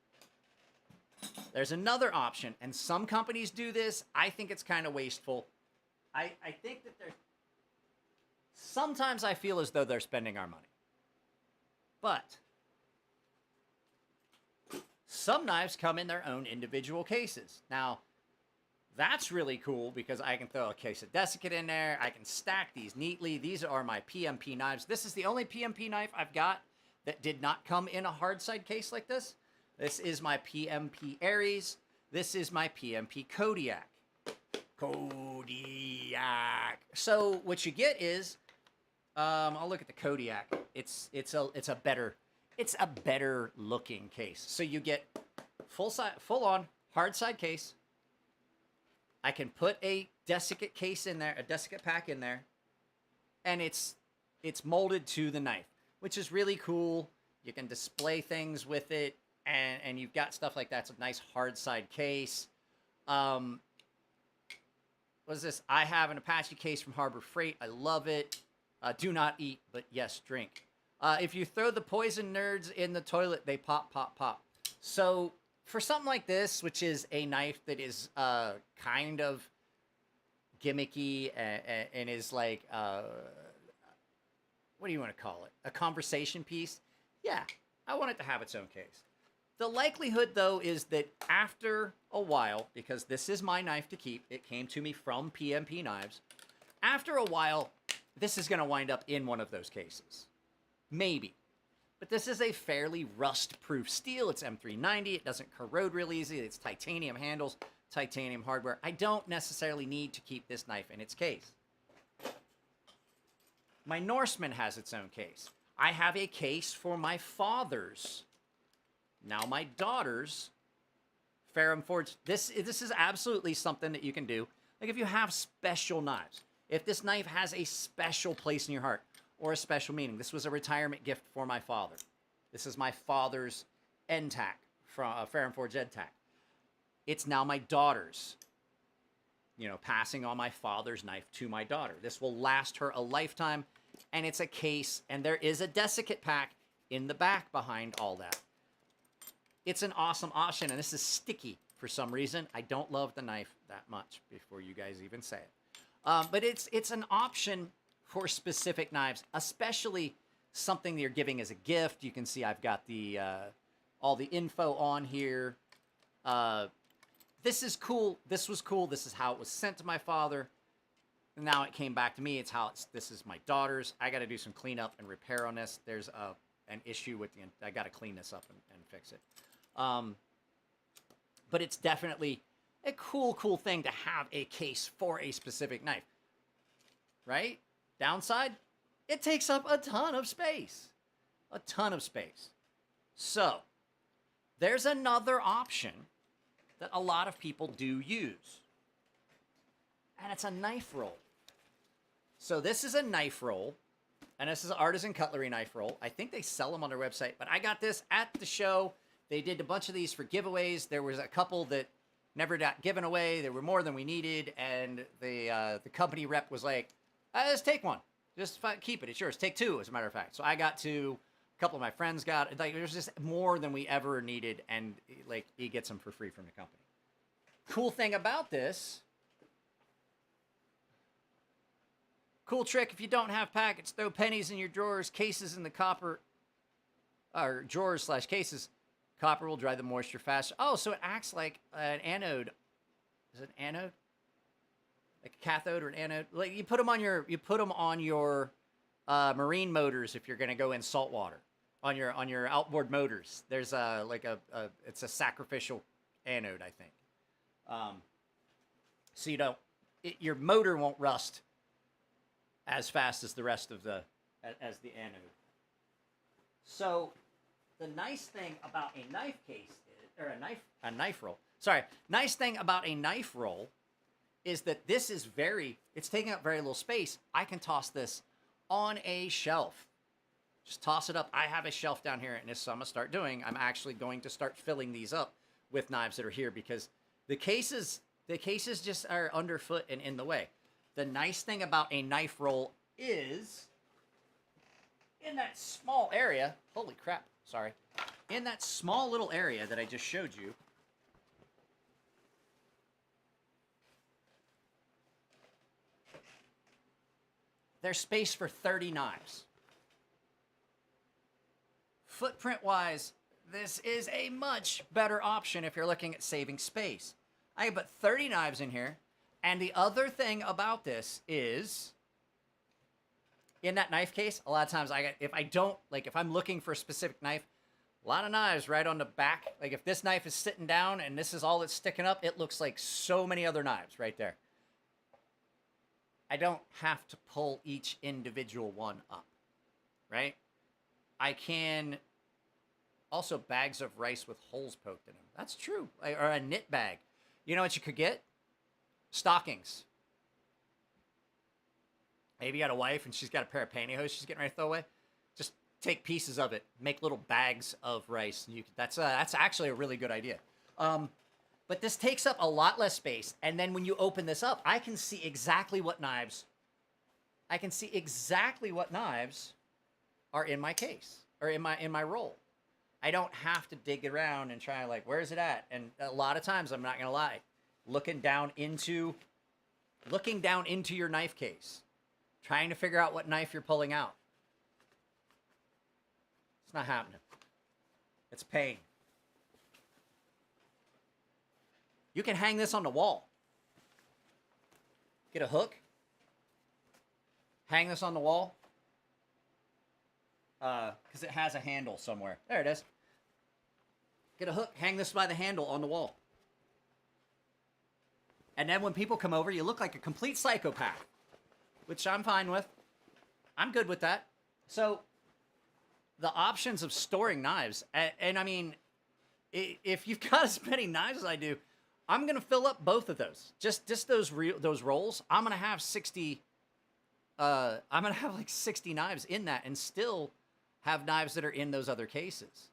A: There's another option, and some companies do this. I think it's kind of wasteful. I think that there's... Sometimes I feel as though they're spending our money. But some knives come in their own individual cases. Now, that's really cool because I can throw a case of desiccant in there. I can stack these neatly. These are my PMP knives. This is the only PMP knife I've got that did not come in a hard side case like this. This is my PMP Aries. This is my PMP Kodiak. Kodiak. So what you get is, I'll look at the Kodiak. It's a better looking case. So you get full on hard side case. I can put a desiccant case in there, a desiccant pack in there, and it's molded to the knife, which is really cool. You can display things with it, and you've got stuff like that. It's a nice hard side case. What is this? I have an Apache case from Harbor Freight. I love it. Do not eat, but yes, drink. If you throw the poison nerds in the toilet, they pop, pop, pop. So for something like this, which is a knife that is kind of gimmicky and is like, what do you want to call it? A conversation piece? Yeah, I want it to have its own case. The likelihood, though, is that after a while, because this is my knife to keep, it came to me from PMP Knives, after a while, this is going to wind up in one of those cases. Maybe. But this is a fairly rust-proof steel. It's M390. It doesn't corrode real easy. It's titanium handles, titanium hardware. I don't necessarily need to keep this knife in its case. My Norseman has its own case. I have a case for my father's. Now my daughter's Ferrum Forge. This is absolutely something that you can do. Like if you have special knives, if this knife has a special place in your heart or a special meaning. This was a retirement gift for my father. This is my father's NTAC from Ferrum Forge NTAC. It's now my daughter's. You know, passing on my father's knife to my daughter. This will last her a lifetime, and it's a case, and there is a desiccate pack in the back behind all that. It's an awesome option, and this is sticky for some reason. I don't love the knife that much before you guys even say it. But it's an option for specific knives, especially something that you're giving as a gift. You can see I've got the all the info on here. This is cool. This was cool. This is how it was sent to my father. And now it came back to me. It's how this is my daughter's. I got to do some cleanup and repair on this. There's an issue with I got to clean this up and fix it. But it's definitely a cool thing to have a case for a specific knife. Right? Downside, it takes up a ton of space. A ton of space. So, there's another option that a lot of people do use. And it's a knife roll. So this is a knife roll. And this is an artisan cutlery knife roll. I think they sell them on their website. But I got this at the show. They did a bunch of these for giveaways. There was a couple that never got given away. There were more than we needed. And the company rep was like, let's take one. Just keep it. It's yours. Take two, as a matter of fact. So I got two. A couple of my friends got it. Like, there's just more than we ever needed, and like he gets them for free from the company. Cool thing about this, cool trick, if you don't have packets, throw pennies in your drawers, cases in the copper, or drawers / cases. Copper will dry the moisture faster. Oh, so it acts like an anode. Is it an anode? Like a cathode or an anode? Like you put them on your marine motors if you're going to go in salt water. On your outboard motors, there's it's a sacrificial anode, I think. So your motor won't rust as fast as the rest of the anode. So the nice thing about a knife case is, or a knife roll. Sorry, nice thing about a knife roll is that this is it's taking up very little space. I can toss this on a shelf. Just toss it up. I have a shelf down here, and this is what I'm going to start doing. I'm actually going to start filling these up with knives that are here because the cases just are underfoot and in the way. The nice thing about a knife roll is in that small area, holy crap, sorry. In that small little area that I just showed you, there's space for 30 knives. Footprint-wise, this is a much better option if you're looking at saving space. I can put 30 knives in here, and the other thing about this is, in that knife case, a lot of times if I'm looking for a specific knife, a lot of knives right on the back. Like if this knife is sitting down and this is all that's sticking up, it looks like so many other knives right there. I don't have to pull each individual one up, right? I can also bags of rice with holes poked in them. That's true. Or a knit bag. You know what you could get? Stockings. Maybe you got a wife and she's got a pair of pantyhose she's getting ready to throw away. Just take pieces of it, make little bags of rice. That's actually a really good idea. But this takes up a lot less space. And then when you open this up, I can see exactly what knives are in my case or in my roll. I don't have to dig around and try like, where is it at? And a lot of times, I'm not going to lie, looking down into your knife case, trying to figure out what knife you're pulling out. It's not happening. It's pain. You can hang this on the wall. Get a hook. Hang this on the wall. Because it has a handle somewhere. There it is. Get a hook. Hang this by the handle on the wall. And then when people come over, you look like a complete psychopath. Which I'm fine with. I'm good with that. So the options of storing knives, and I mean, if you've got as many knives as I do, I'm gonna fill up both of those. Just those rolls. I'm gonna have 60. I'm gonna have like 60 knives in that, and still have knives that are in those other cases.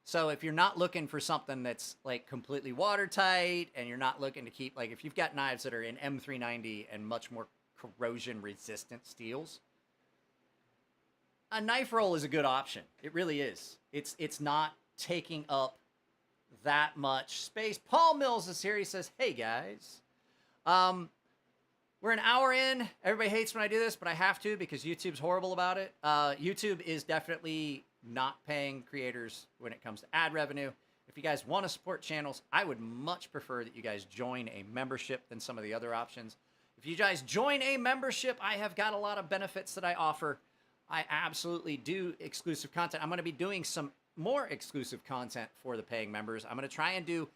A: So if you're not looking for something that's like completely watertight, and you're not looking to keep, like, if you've got knives that are in M390 and much more corrosion resistant steels, a knife roll is a good option. It really is. It's not taking up that much space. Paul Mills is here. He says, "Hey guys, we're an hour in. Everybody hates when I do this, but I have to because YouTube's horrible about it. YouTube is definitely not paying creators when it comes to ad revenue. If you guys want to support channels, I would much prefer that you guys join a membership than some of the other options. If you guys join a membership, I have got a lot of benefits that I offer. I absolutely do exclusive content. I'm going to be doing some more exclusive content for the paying members. I'm going to try and do,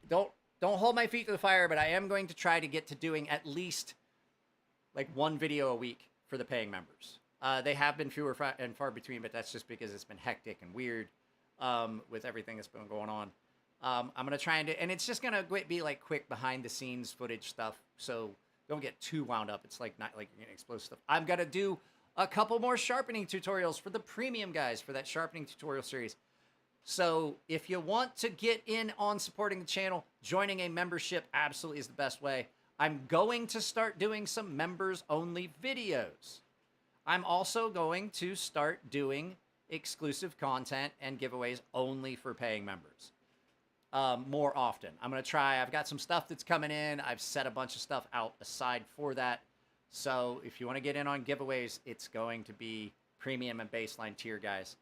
A: don't hold my feet to the fire, but I am going to try to get to doing at least like one video a week for the paying members. They have been fewer and far between, but that's just because it's been hectic and weird with everything that's been going on. I'm going to try and do, and it's just going to be like quick behind the scenes footage stuff. So don't get too wound up. It's like not like you're getting explosive stuff. I'm going to do a couple more sharpening tutorials for the premium guys for that sharpening tutorial series. So if you want to get in on supporting the channel, joining a membership absolutely is the best way. I'm going to start doing some members only videos. I'm also going to start doing exclusive content and giveaways only for paying members more often. I'm going to try. I've got some stuff that's coming in. I've set a bunch of stuff out aside for that. So if you want to get in on giveaways, it's going to be premium and baseline tier guys.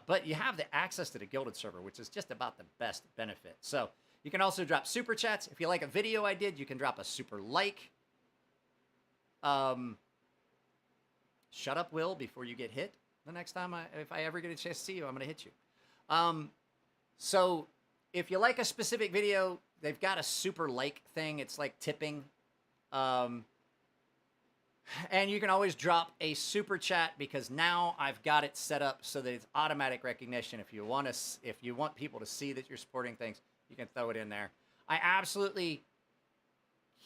A: But you have the access to the Gilded server, which is just about the best benefit. So you can also drop super chats. If you like a video I did, you can drop a super like. Shut up, Will, before you get hit. The next time, if I ever get a chance to see you, I'm going to hit you. So if you like a specific video, they've got a super like thing. It's like tipping. And you can always drop a super chat because now I've got it set up so that it's automatic recognition. If you want people to see that you're supporting things, you can throw it in there. I absolutely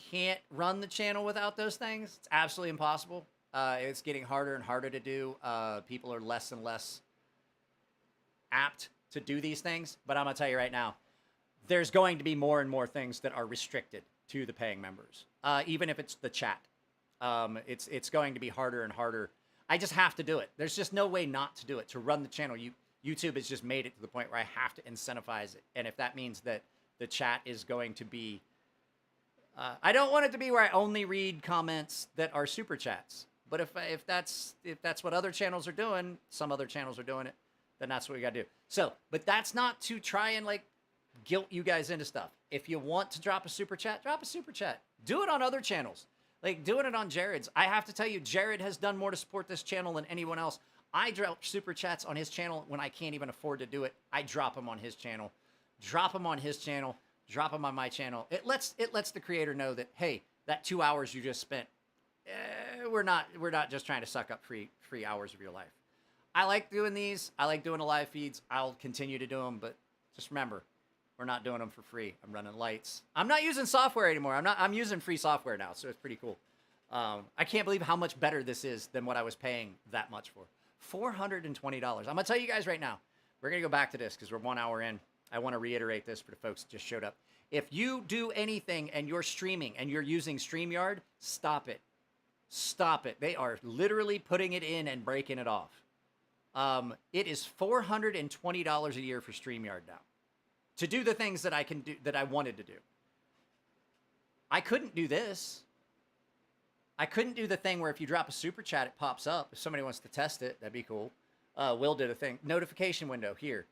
A: can't run the channel without those things. It's absolutely impossible. It's getting harder and harder to do. People are less and less apt to do these things. But I'm going to tell you right now, there's going to be more and more things that are restricted to the paying members, even if it's the chat. It's going to be harder and harder. I just have to do it. There's just no way not to do it. To run the channel, YouTube has just made it to the point where I have to incentivize it. And if that means that the chat is going to be... I don't want it to be where I only read comments that are super chats. But if that's what other channels are doing, some other channels are doing it, then that's what we got to do. So, but that's not to try and like guilt you guys into stuff. If you want to drop a super chat, drop a super chat. Do it on other channels. Like doing it on Jared's. I have to tell you, Jared has done more to support this channel than anyone else. I drop super chats on his channel when I can't even afford to do it. I drop them on his channel. Drop them on his channel. Drop them on my channel. It lets the creator know that, hey, that 2 hours you just spent, we're not just trying to suck up free hours of your life. I like doing these. I like doing the live feeds. I'll continue to do them, but just remember, we're not doing them for free. I'm running lights. I'm not using software anymore. I'm using free software now, so it's pretty cool. I can't believe how much better this is than what I was paying that much for. $420. I'm going to tell you guys right now. We're going to go back to this because we're 1 hour in. I want to reiterate this for the folks that just showed up. If you do anything and you're streaming and you're using StreamYard, stop it. Stop it. They are literally putting it in and breaking it off. It is $420 a year for StreamYard now. To do the things that I can do, that I wanted to do. I couldn't do this. I couldn't do the thing where if you drop a super chat, it pops up. If somebody wants to test it, that'd be cool. Will did a thing. Notification window here.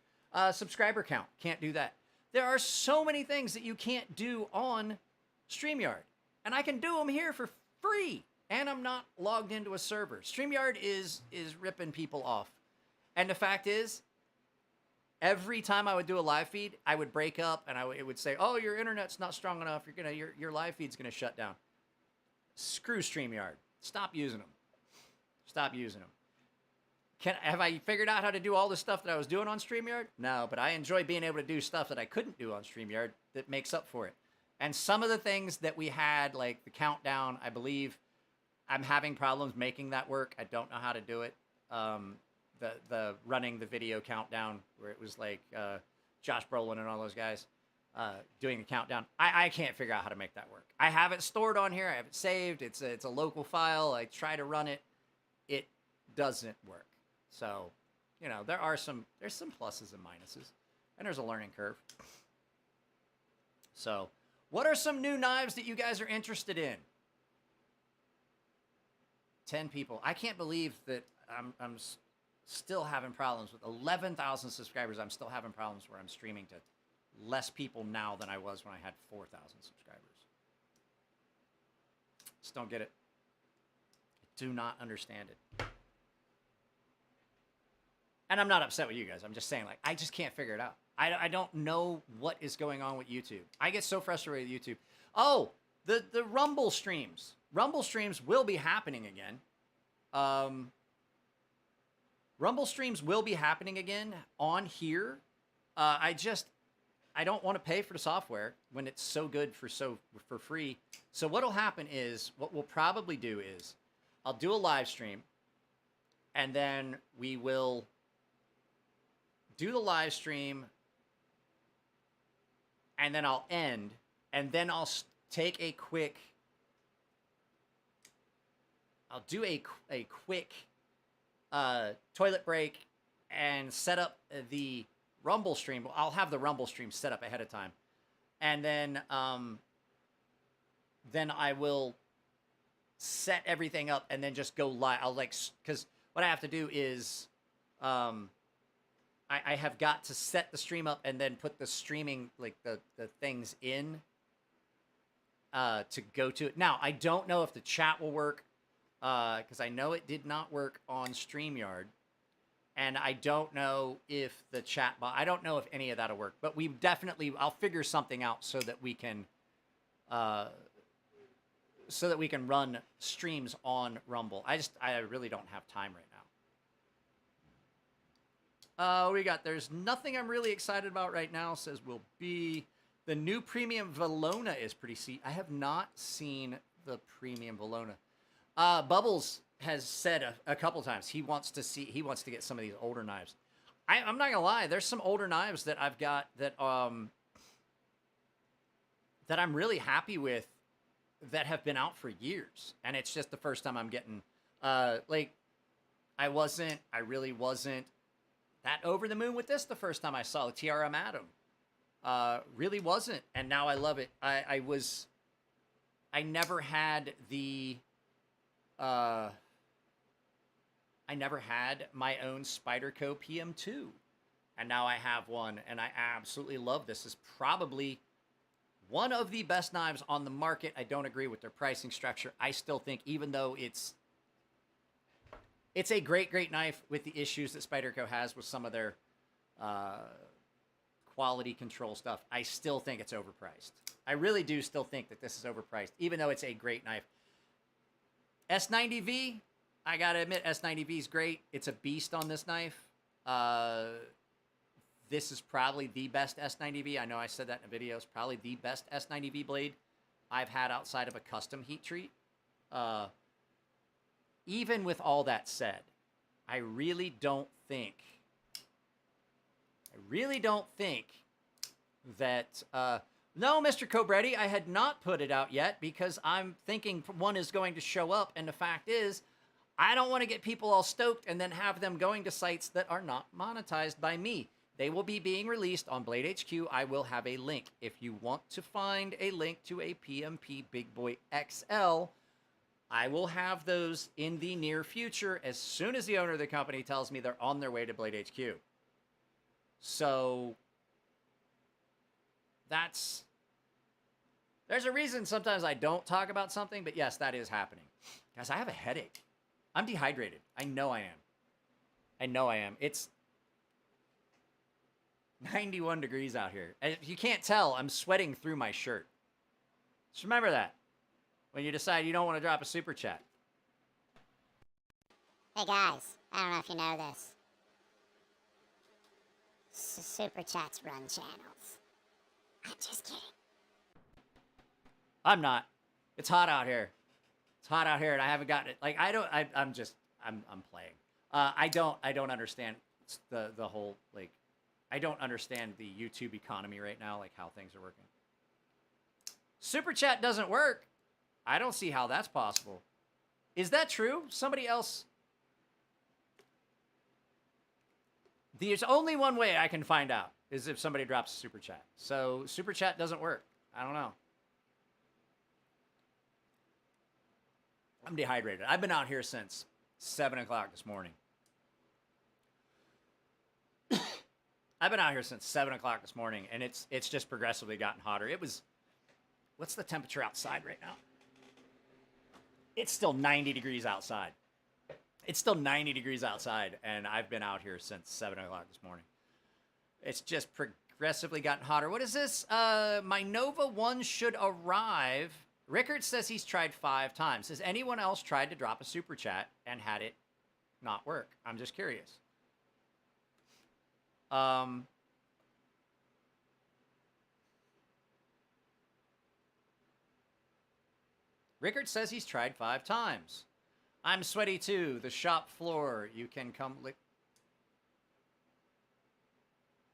A: Subscriber count. Can't do that. There are so many things that you can't do on StreamYard. And I can do them here for free. And I'm not logged into a server. StreamYard is ripping people off. And the fact is, every time I would do a live feed, I would break up and it would say, "Oh, your internet's not strong enough. Your live feed's gonna shut down." Screw StreamYard. Stop using them. Stop using them. Have I figured out how to do all the stuff that I was doing on StreamYard? No, but I enjoy being able to do stuff that I couldn't do on StreamYard that makes up for it. And some of the things that we had, like the countdown, I believe I'm having problems making that work. I don't know how to do it. The running the video countdown where it was like Josh Brolin and all those guys doing the countdown. I can't figure out how to make that work. I have it stored on here. I have it saved. It's a local file. I try to run it. It doesn't work. So, you know, there's some pluses and minuses, and there's a learning curve. So, what are some new knives that you guys are interested in? 10 people. I can't believe that I'm still having problems with 11,000 subscribers. I'm still having problems where I'm streaming to less people now than I was when I had 4,000 subscribers. Just don't get it. I do not understand it. And I'm not upset with you guys. I'm just saying, like, I just can't figure it out. I don't know what is going on with YouTube. I get so frustrated with YouTube. Oh, the Rumble streams. Rumble streams will be happening again. Rumble streams will be happening again on here. I don't want to pay for the software when it's so good for free. So what'll happen is, what we'll probably do is, I'll do a live stream, and then we will do the live stream, and then I'll end, and then I'll take a quick, I'll do a quick toilet break and set up the Rumble stream. I'll have the Rumble stream set up ahead of time, and then I will set everything up and then just go live. I'll because what I have to do is I have got to set the stream up and then put the streaming, like the things in to go to it. Now, I don't know if the chat will work because I know it did not work on StreamYard. And I don't know if the chat bot, I don't know if any of that'll work, but we definitely, I'll figure something out so that we can run streams on Rumble. I really don't have time right now. There's nothing I'm really excited about right now, says will be the new premium Valona is pretty sweet. I have not seen the premium Valona. Bubbles has said a couple times he wants to get some of these older knives. I'm not gonna lie, there's some older knives that I've got that I'm really happy with that have been out for years, and it's just the first time I'm getting I really wasn't that over the moon with this the first time I saw the TRM Atom. Really wasn't, and now I love it. I never had the I never had my own Spyderco PM2, and now I have one, and I absolutely love this. This is probably one of the best knives on the market. I don't agree with their pricing structure. I still think, even though it's a great knife, with the issues that Spyderco has with some of their quality control stuff, I still think it's overpriced. I really do still think that this is overpriced, even though it's a great knife. S90V, I gotta admit, S90V is great. It's a beast on this knife. This is probably the best S90V. I know I said that in a video. It's probably the best S90V blade I've had outside of a custom heat treat. Even with all that said, I really don't think that... no, Mr. Cobretti, I had not put it out yet because I'm thinking one is going to show up, and the fact is, I don't want to get people all stoked and then have them going to sites that are not monetized by me. They will be being released on Blade HQ. I will have a link. If you want to find a link to a PMP Big Boy XL, I will have those in the near future as soon as the owner of the company tells me they're on their way to Blade HQ. So there's a reason sometimes I don't talk about something, but yes, that is happening. Guys, I have a headache. I'm dehydrated. I know I am. It's 91 degrees out here. And if you can't tell, I'm sweating through my shirt. Just remember that when you decide you don't want to drop a super chat.
B: Hey guys, I don't know if you know this. Super chats run channels. I'm just kidding.
A: I'm not. It's hot out here. It's hot out here, and I haven't gotten it. Like I'm playing. I don't understand the whole like. I don't understand the YouTube economy right now, like how things are working. Super chat doesn't work. I don't see how that's possible. Is that true? Somebody else. There's only one way I can find out is if somebody drops a super chat. So super chat doesn't work. I don't know. I'm dehydrated. I've been out here since 7 o'clock this morning. I've been out here since 7 o'clock this morning, and it's just progressively gotten hotter. It was, what's the temperature outside right now? It's still 90 degrees outside. It's still 90 degrees outside, and I've been out here since 7 o'clock this morning. It's just progressively gotten hotter. What is this? My Nova 1 should arrive. Rickard says he's tried 5 times. Has anyone else tried to drop a super chat and had it not work? I'm just curious. Rickard says he's tried 5 times. I'm sweaty too. The shop floor. You can come lick.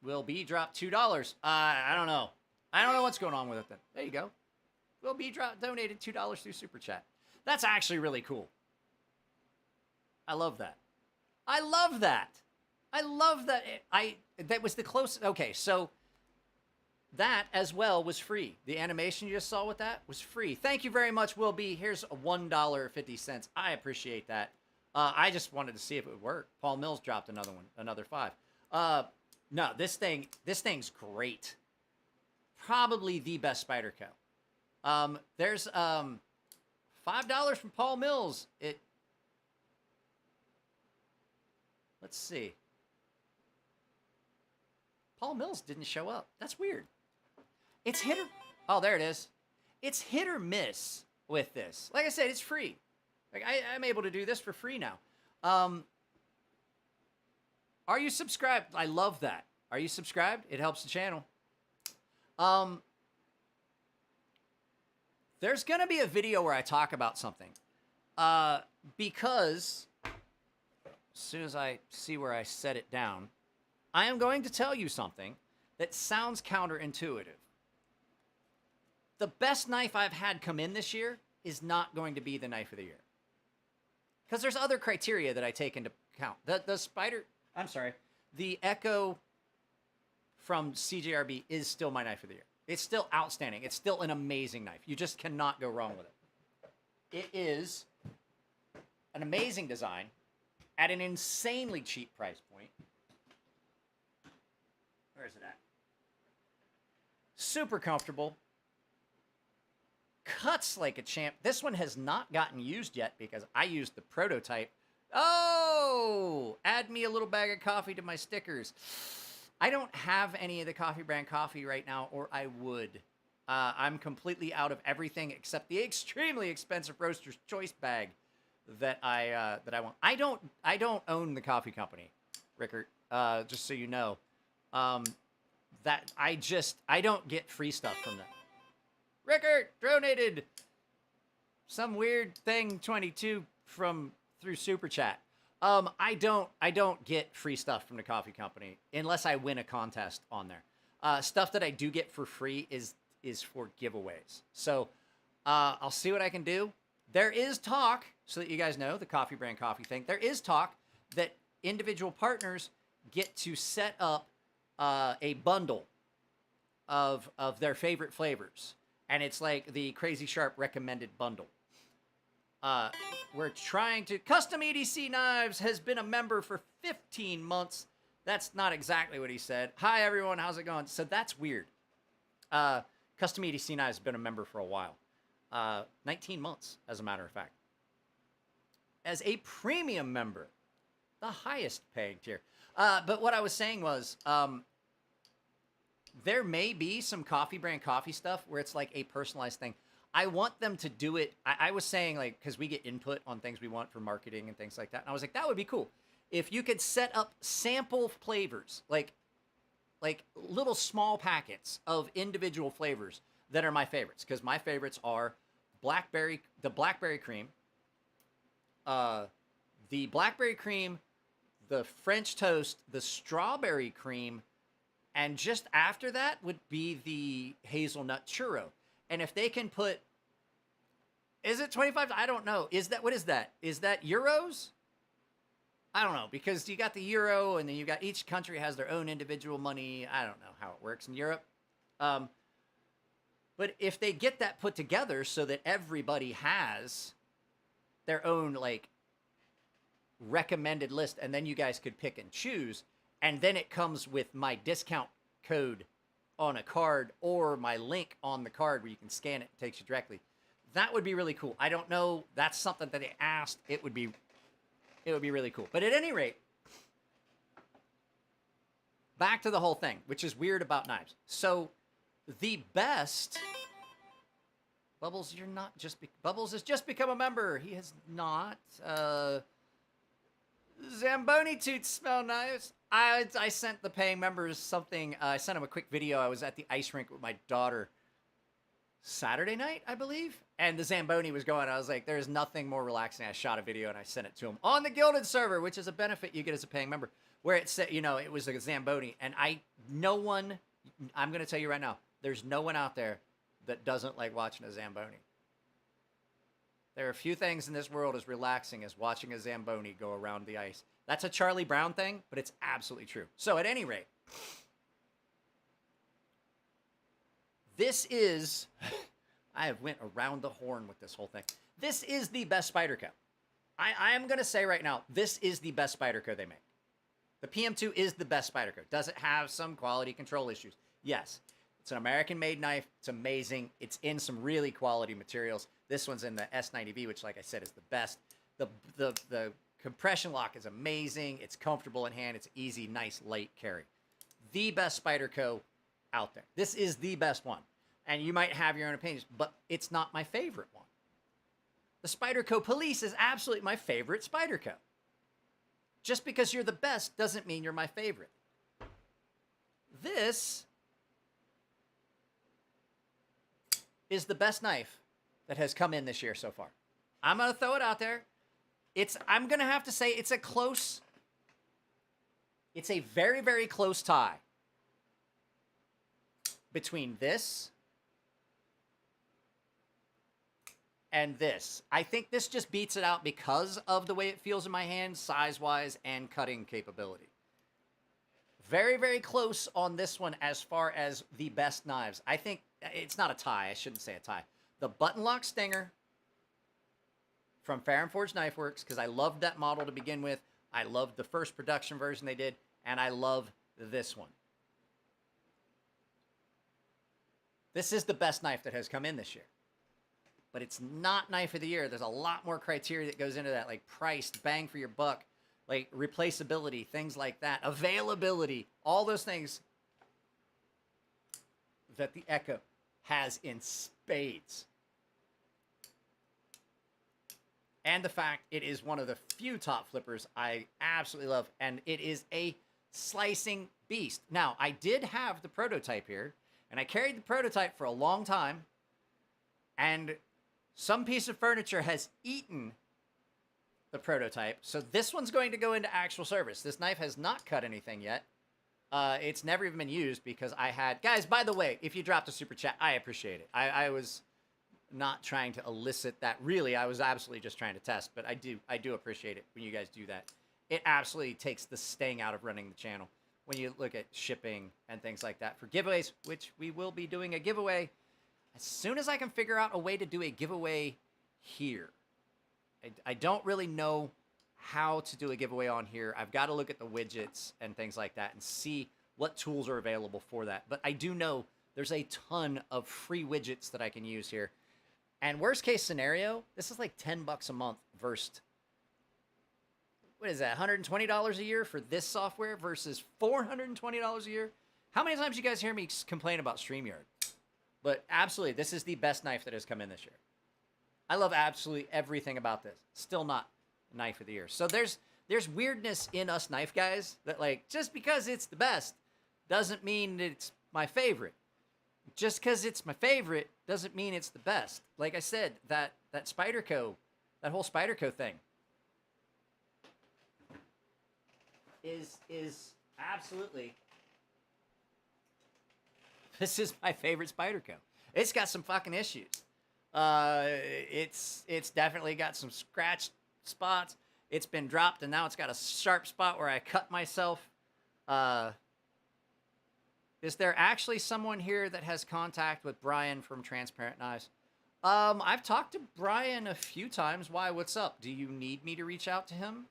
A: Will B drop $2? I don't know. I don't know what's going on with it then. There you go. Will B donated $2 through Super Chat. That's actually really cool. I love that. I love that. I love that. That was the closest. Okay, so that as well was free. The animation you just saw with that was free. Thank you very much, Will B. Here's $1.50. I appreciate that. I just wanted to see if it would work. Paul Mills dropped another one, another 5. No, this thing's great. Probably the best Spyderco. There's $5 from Paul Mills. Let's see. Paul Mills didn't show up. That's weird. It's hit or... Oh, there it is. It's hit or miss with this. Like I said, it's free. Like I'm able to do this for free now. Are you subscribed? I love that. Are you subscribed? It helps the channel. There's going to be a video where I talk about something. Because as soon as I see where I set it down, I am going to tell you something that sounds counterintuitive. The best knife I've had come in this year is not going to be the knife of the year. Because there's other criteria that I take into account. The Echo from CJRB is still my knife of the year. It's still outstanding. It's still an amazing knife. You just cannot go wrong with it. It is an amazing design at an insanely cheap price point. Where is it at? Super comfortable. Cuts like a champ. This one has not gotten used yet because I used the prototype. Oh, add me a little bag of coffee to my stickers. I don't have any of the coffee brand coffee right now, or I would. I'm completely out of everything except the extremely expensive Roaster's Choice bag that I want. I don't own the coffee company, Rickard. Just so you know, that I don't get free stuff from them. Rickard donated some weird thing 22 through Super Chat. I don't get free stuff from the coffee company unless I win a contest on there. Stuff that I do get for free is for giveaways. So I'll see what I can do. There is talk, so that you guys know, the coffee brand coffee thing. There is talk that individual partners get to set up a bundle of their favorite flavors. And it's like the Crazy Sharp recommended bundle. We're trying to... Custom EDC Knives has been a member for 15 months. That's not exactly what he said. Hi, everyone. How's it going? So that's weird. Custom EDC Knives has been a member for a while. 19 months, as a matter of fact. As a premium member. The highest paying tier. But what I was saying was... there may be some coffee brand coffee stuff where it's like a personalized thing. I want them to do it. I was saying, like, because we get input on things we want for marketing and things like that. And I was like, that would be cool if you could set up sample flavors, like little small packets of individual flavors that are my favorites. Because my favorites are the blackberry cream, the French toast, the strawberry cream, and just after that would be the hazelnut churro. And if they can put, is it 25? I don't know. What is that? Is that euros? I don't know, because you got the euro and then you got each country has their own individual money. I don't know how it works in Europe. But if they get that put together so that everybody has their own like recommended list, and then you guys could pick and choose, and then it comes with my discount code on a card or my link on the card where you can scan it and takes you directly. That would be really cool. I don't know. That's something that they asked. It would be really cool. But at any rate, back to the whole thing, which is weird about knives. So the best, Bubbles, you're not just, Bubbles has just become a member. He has not. Zamboni toots smell nice. I sent the paying members something. I sent them a quick video. I was at the ice rink with my daughter Saturday night, I believe. And the Zamboni was going. I was like, there's nothing more relaxing. I shot a video and I sent it to him on the Gilded server, which is a benefit you get as a paying member, where it said, you know, it was a Zamboni. And I'm going to tell you right now, there's no one out there that doesn't like watching a Zamboni. There are a few things in this world as relaxing as watching a Zamboni go around the ice. That's a Charlie Brown thing, but it's absolutely true. So at any rate, this is, I have went around the horn with this whole thing. This is the best Spyderco. I am going to say right now, this is the best Spyderco they make. The PM2 is the best Spyderco. Does it have some quality control issues? Yes. It's an American-made knife. It's amazing. It's in some really quality materials. This one's in the S90V, which, like I said, is the best. The compression lock is amazing. It's comfortable in hand. It's easy, nice, light carry. The best Spyderco out there. This is the best one. And you might have your own opinions, but it's not my favorite one. The Spyderco Police is absolutely my favorite Spyderco. Just because you're the best doesn't mean you're my favorite. This is the best knife that has come in this year so far. I'm going to throw it out there. I'm going to have to say it's a very, very close tie between this and this. I think this just beats it out because of the way it feels in my hand, size-wise and cutting capability. Very, very close on this one as far as the best knives. I think it's not a tie. I shouldn't say a tie. The button lock Stinger from Fair and Forged Knife Works, because I loved that model to begin with. I loved the first production version they did, and I love this one. This is the best knife that has come in this year. But it's not Knife of the Year. There's a lot more criteria that goes into that, like price, bang for your buck, like replaceability, things like that, availability, all those things that the Echo has in spades. And the fact it is one of the few top flippers I absolutely love, and it is a slicing beast. Now, I did have the prototype here, and I carried the prototype for a long time, and some piece of furniture has eaten the prototype, so this one's going to go into actual service. This knife has not cut anything yet. It's never even been used because I had... Guys, by the way, if you dropped a super chat, I appreciate it. I was not trying to elicit that. Really, I was absolutely just trying to test, but I do appreciate it when you guys do that. It absolutely takes the sting out of running the channel when you look at shipping and things like that for giveaways, which we will be doing a giveaway as soon as I can figure out a way to do a giveaway here. I don't really know how to do a giveaway on here. I've got to look at the widgets and things like that and see what tools are available for that. But I do know there's a ton of free widgets that I can use here. And worst case scenario, this is like $10 a month versus, what is that, $120 a year for this software versus $420 a year? How many times you guys hear me complain about StreamYard? But absolutely, this is the best knife that has come in this year. I love absolutely everything about this. Still not knife of the year. So there's weirdness in us knife guys that, like, just because it's the best doesn't mean it's my favorite. Just because it's my favorite doesn't mean it's the best. Like I said, that Spyderco, that whole Spyderco thing is absolutely, this is my favorite Spyderco. It's got some fucking issues. It's definitely got some scratch spots. It's been dropped, and now it's got a sharp spot where I cut myself. Is there actually someone here that has contact with Brian from Transparent Knives? I've talked to Brian a few times. Why? What's up? Do you need me to reach out to him?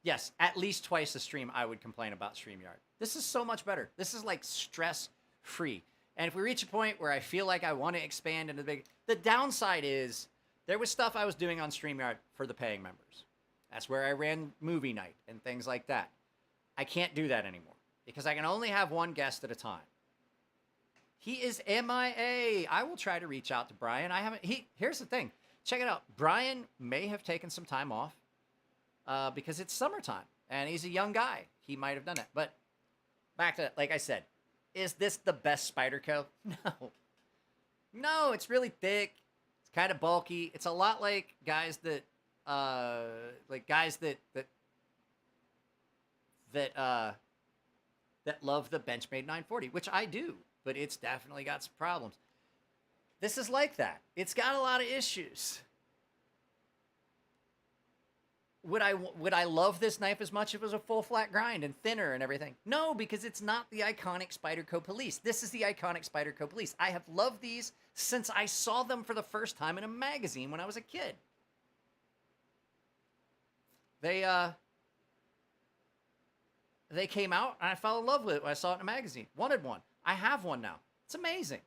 A: Yes, at least twice a stream I would complain about StreamYard. This is so much better. This is like stress-free. And if we reach a point where I feel like I want to expand into the big... The downside is there was stuff I was doing on StreamYard for the paying members. That's where I ran movie night and things like that. I can't do that anymore because I can only have one guest at a time. He is MIA. I will try to reach out to Brian. Here's the thing. Check it out. Brian may have taken some time off because it's summertime and he's a young guy. He might have done it. But back to, like I said, is this the best Spyderco? No. No, it's really thick. It's kind of bulky. It's a lot like guys that that love the Benchmade 940, which I do, but it's definitely got some problems. This is like that. It's got a lot of issues. Would I love this knife as much if it was a full flat grind and thinner and everything? No, because it's not the iconic Spyderco Police. This is the iconic Spyderco Police. I have loved these since I saw them for the first time in a magazine when I was a kid. They came out and I fell in love with it when I saw it in a magazine. Wanted one. I have one now. It's amazing.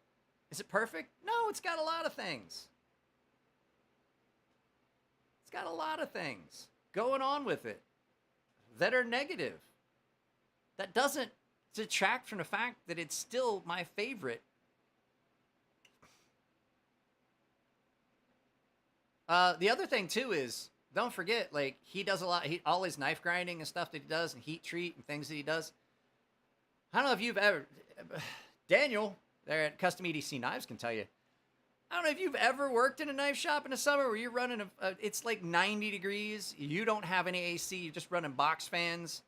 A: Is it perfect? No, it's got a lot of things. It's got a lot of things going on with it that are negative. That doesn't detract from the fact that it's still my favorite. The other thing too is, don't forget, like, he does a lot, all his knife grinding and stuff that he does, and heat treat and things that he does. I don't know if you've ever, Daniel, there at Custom EDC Knives can tell you, I don't know if you've ever worked in a knife shop in the summer where you're running it's like 90 degrees, you don't have any AC, you're just running box fans,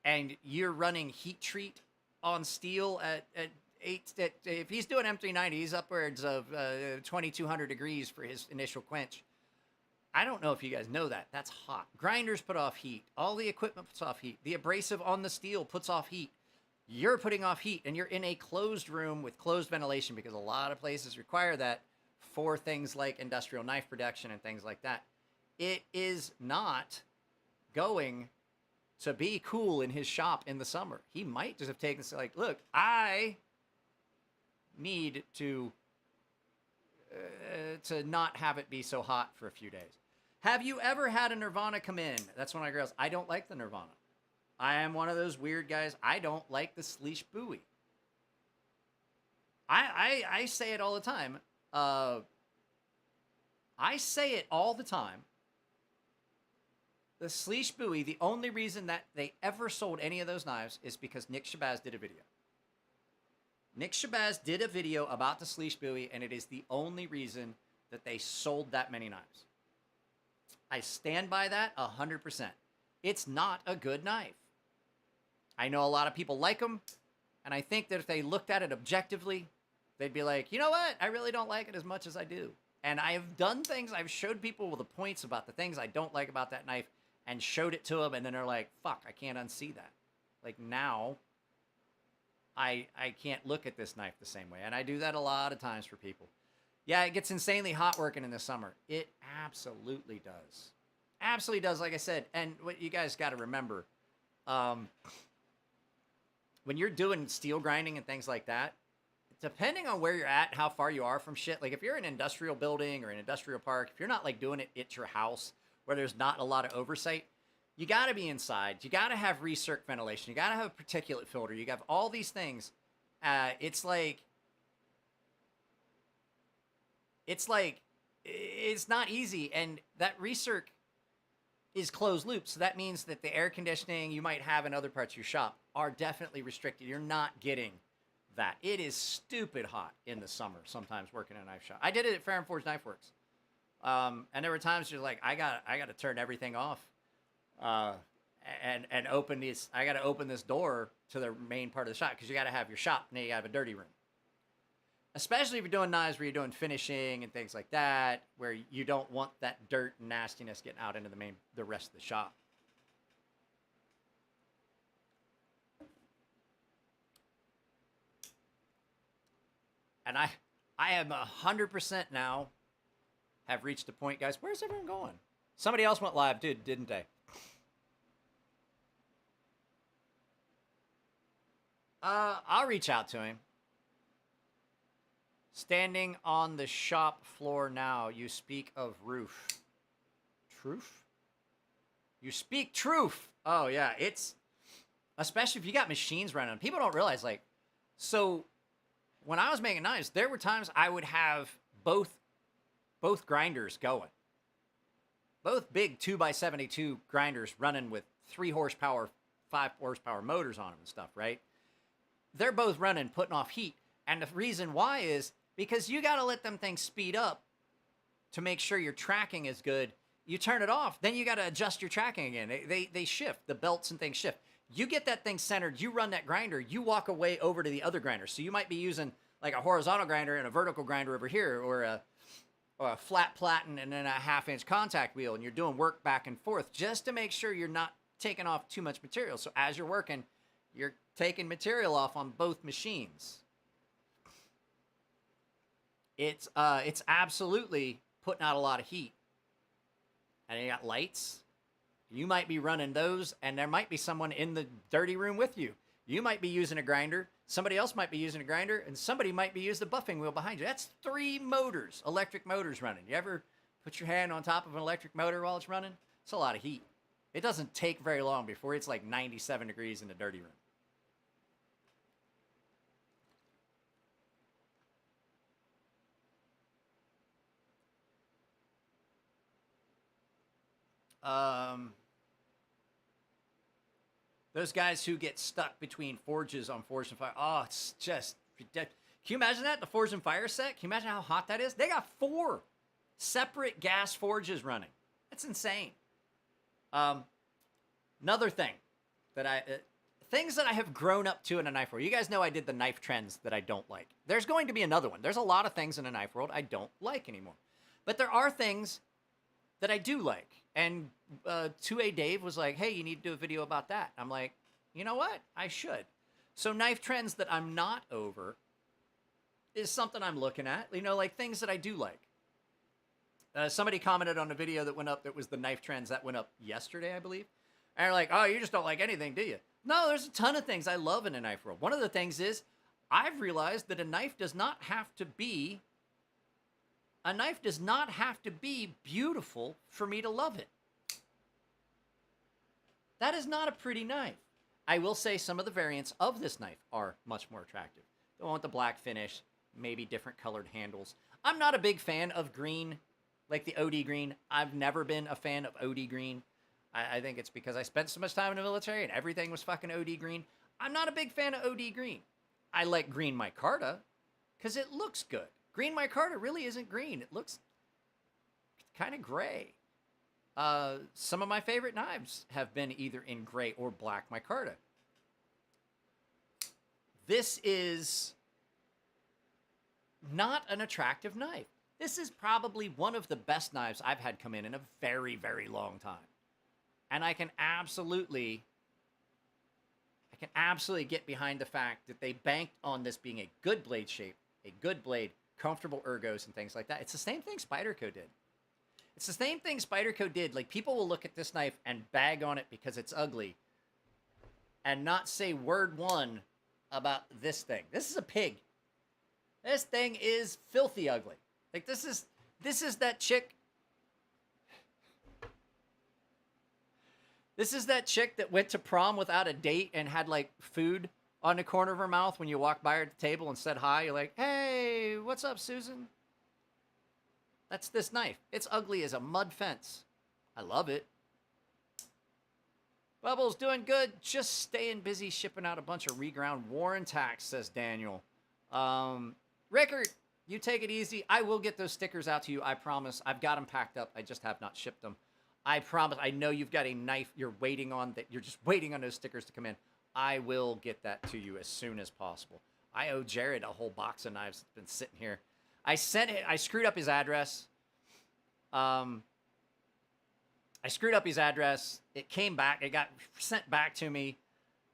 A: and you're running heat treat on steel at if he's doing M390, he's upwards of 2,200 degrees for his initial quench. I don't know if you guys know that. That's hot. Grinders put off heat. All the equipment puts off heat. The abrasive on the steel puts off heat. You're putting off heat, and you're in a closed room with closed ventilation because a lot of places require that for things like industrial knife production and things like that. It is not going to be cool in his shop in the summer. He might just have taken, like, look, I need to not have it be so hot for a few days. Have you ever had a Nirvana come in? That's one of my girls. I don't like the Nirvana. I am one of those weird guys. I don't like the Sleesh Buoy. I say it all the time. I say it all the time. The Sleesh Buoy, the only reason that they ever sold any of those knives is because Nick Shabazz did a video. Nick Shabazz did a video about the Sleesh Buoy, and it is the only reason that they sold that many knives. I stand by that 100%. It's not a good knife. I know a lot of people like them, and I think that if they looked at it objectively, they'd be like, you know what? I really don't like it as much as I do. And I have done things, I've showed people with the points about the things I don't like about that knife and showed it to them, and then they're like, fuck, I can't unsee that. Like, now, I can't look at this knife the same way. And I do that a lot of times for people. Yeah, it gets insanely hot working in the summer. It absolutely does. Absolutely does, like I said. And what you guys got to remember, when you're doing steel grinding and things like that, depending on where you're at, how far you are from shit, like if you're in an industrial building or an industrial park, if you're not like doing it at your house where there's not a lot of oversight, You got to be inside. You got to have recirc ventilation. You got to have a particulate filter. You have all these things. It's like it's not easy, and that recirc is closed loop, so that means that the air conditioning you might have in other parts of your shop are definitely restricted. You're not getting that. It is stupid hot in the summer sometimes working in a knife shop. I did it at Fair and Forge Knife Works, and there were times you're like, I got to turn everything off, and open these. I got to open this door to the main part of the shop because you got to have your shop and then you have a dirty room. Especially if you're doing knives where you're doing finishing and things like that, where you don't want that dirt and nastiness getting out into the rest of the shop. And I am 100% now have reached a point, guys. Where's everyone going? Somebody else went live, dude, didn't they? I'll reach out to him. Standing on the shop floor now, you speak of roof. Truth? You speak truth. Oh, yeah. It's, especially if you got machines running. People don't realize, like, so when I was making knives, there were times I would have both grinders going. Both big 2x72 grinders running with 3 horsepower, 5 horsepower motors on them and stuff, right? They're both running, putting off heat. And the reason why is because you got to let them things speed up to make sure your tracking is good. You turn it off, then you got to adjust your tracking again. They shift. The belts and things shift. You get that thing centered, you run that grinder, you walk away over to the other grinder. So you might be using like a horizontal grinder and a vertical grinder over here, or a flat platen and then a 1/2-inch contact wheel, and you're doing work back and forth just to make sure you're not taking off too much material. So as you're working, you're taking material off on both machines. It's absolutely putting out a lot of heat. And you got lights. You might be running those, and there might be someone in the dirty room with you. You might be using a grinder. Somebody else might be using a grinder, and somebody might be using the buffing wheel behind you. That's 3 motors, electric motors running. You ever put your hand on top of an electric motor while it's running? It's a lot of heat. It doesn't take very long before it's like 97 degrees in the dirty room. Those guys who get stuck between forges on Forge and Fire. Oh, it's just ridiculous. Can you imagine that? The Forge and Fire set? Can you imagine how hot that is? They got 4 separate gas forges running. That's insane. Another thing that things that I have grown up to in a knife world. You guys know I did the knife trends that I don't like. There's going to be another one. There's a lot of things in a knife world I don't like anymore. But there are things that I do like. And 2A Dave was like, hey, you need to do a video about that. I'm like, you know what? I should. So knife trends that I'm not over is something I'm looking at. You know, like things that I do like. Somebody commented on a video that went up that was the knife trends that went up yesterday, I believe. And they're like, oh, you just don't like anything, do you? No, there's a ton of things I love in a knife world. One of the things is I've realized that a knife does not have to be beautiful for me to love it. That is not a pretty knife. I will say some of the variants of this knife are much more attractive. The one with the black finish, maybe different colored handles. I'm not a big fan of green, like the OD green. I've never been a fan of OD green. I think it's because I spent so much time in the military and everything was fucking OD green. I'm not a big fan of OD green. I like green micarta because it looks good. Green micarta really isn't green. It looks kind of gray. Some of my favorite knives have been either in gray or black micarta. This is not an attractive knife. This is probably one of the best knives I've had come in a very, very long time. And I can absolutely get behind the fact that they banked on this being a good blade shape, a good blade, comfortable ergos and things like that. It's the same thing Spyderco did. It's the same thing Spyderco did. Like, people will look at this knife and bag on it because it's ugly and not say word one about this thing. This is a pig. This thing is filthy ugly. Like, this is that chick. This is that chick that went to prom without a date and had like food on the corner of her mouth when you walked by her at the table and said hi. You're like, hey, what's up, Susan? That's this knife. It's ugly as a mud fence. I love it. Bubbles doing good. Just staying busy shipping out a bunch of reground Warren tax, says Daniel. Rickard, you take it easy. I will get those stickers out to you. I promise. I've got them packed up. I just have not shipped them. I promise. I know you've got a knife you're waiting on, that you're just waiting on those stickers to come in. I will get that to you as soon as possible. I owe Jared a whole box of knives that's been sitting here. I screwed up his address. I screwed up his address. It came back. It got sent back to me.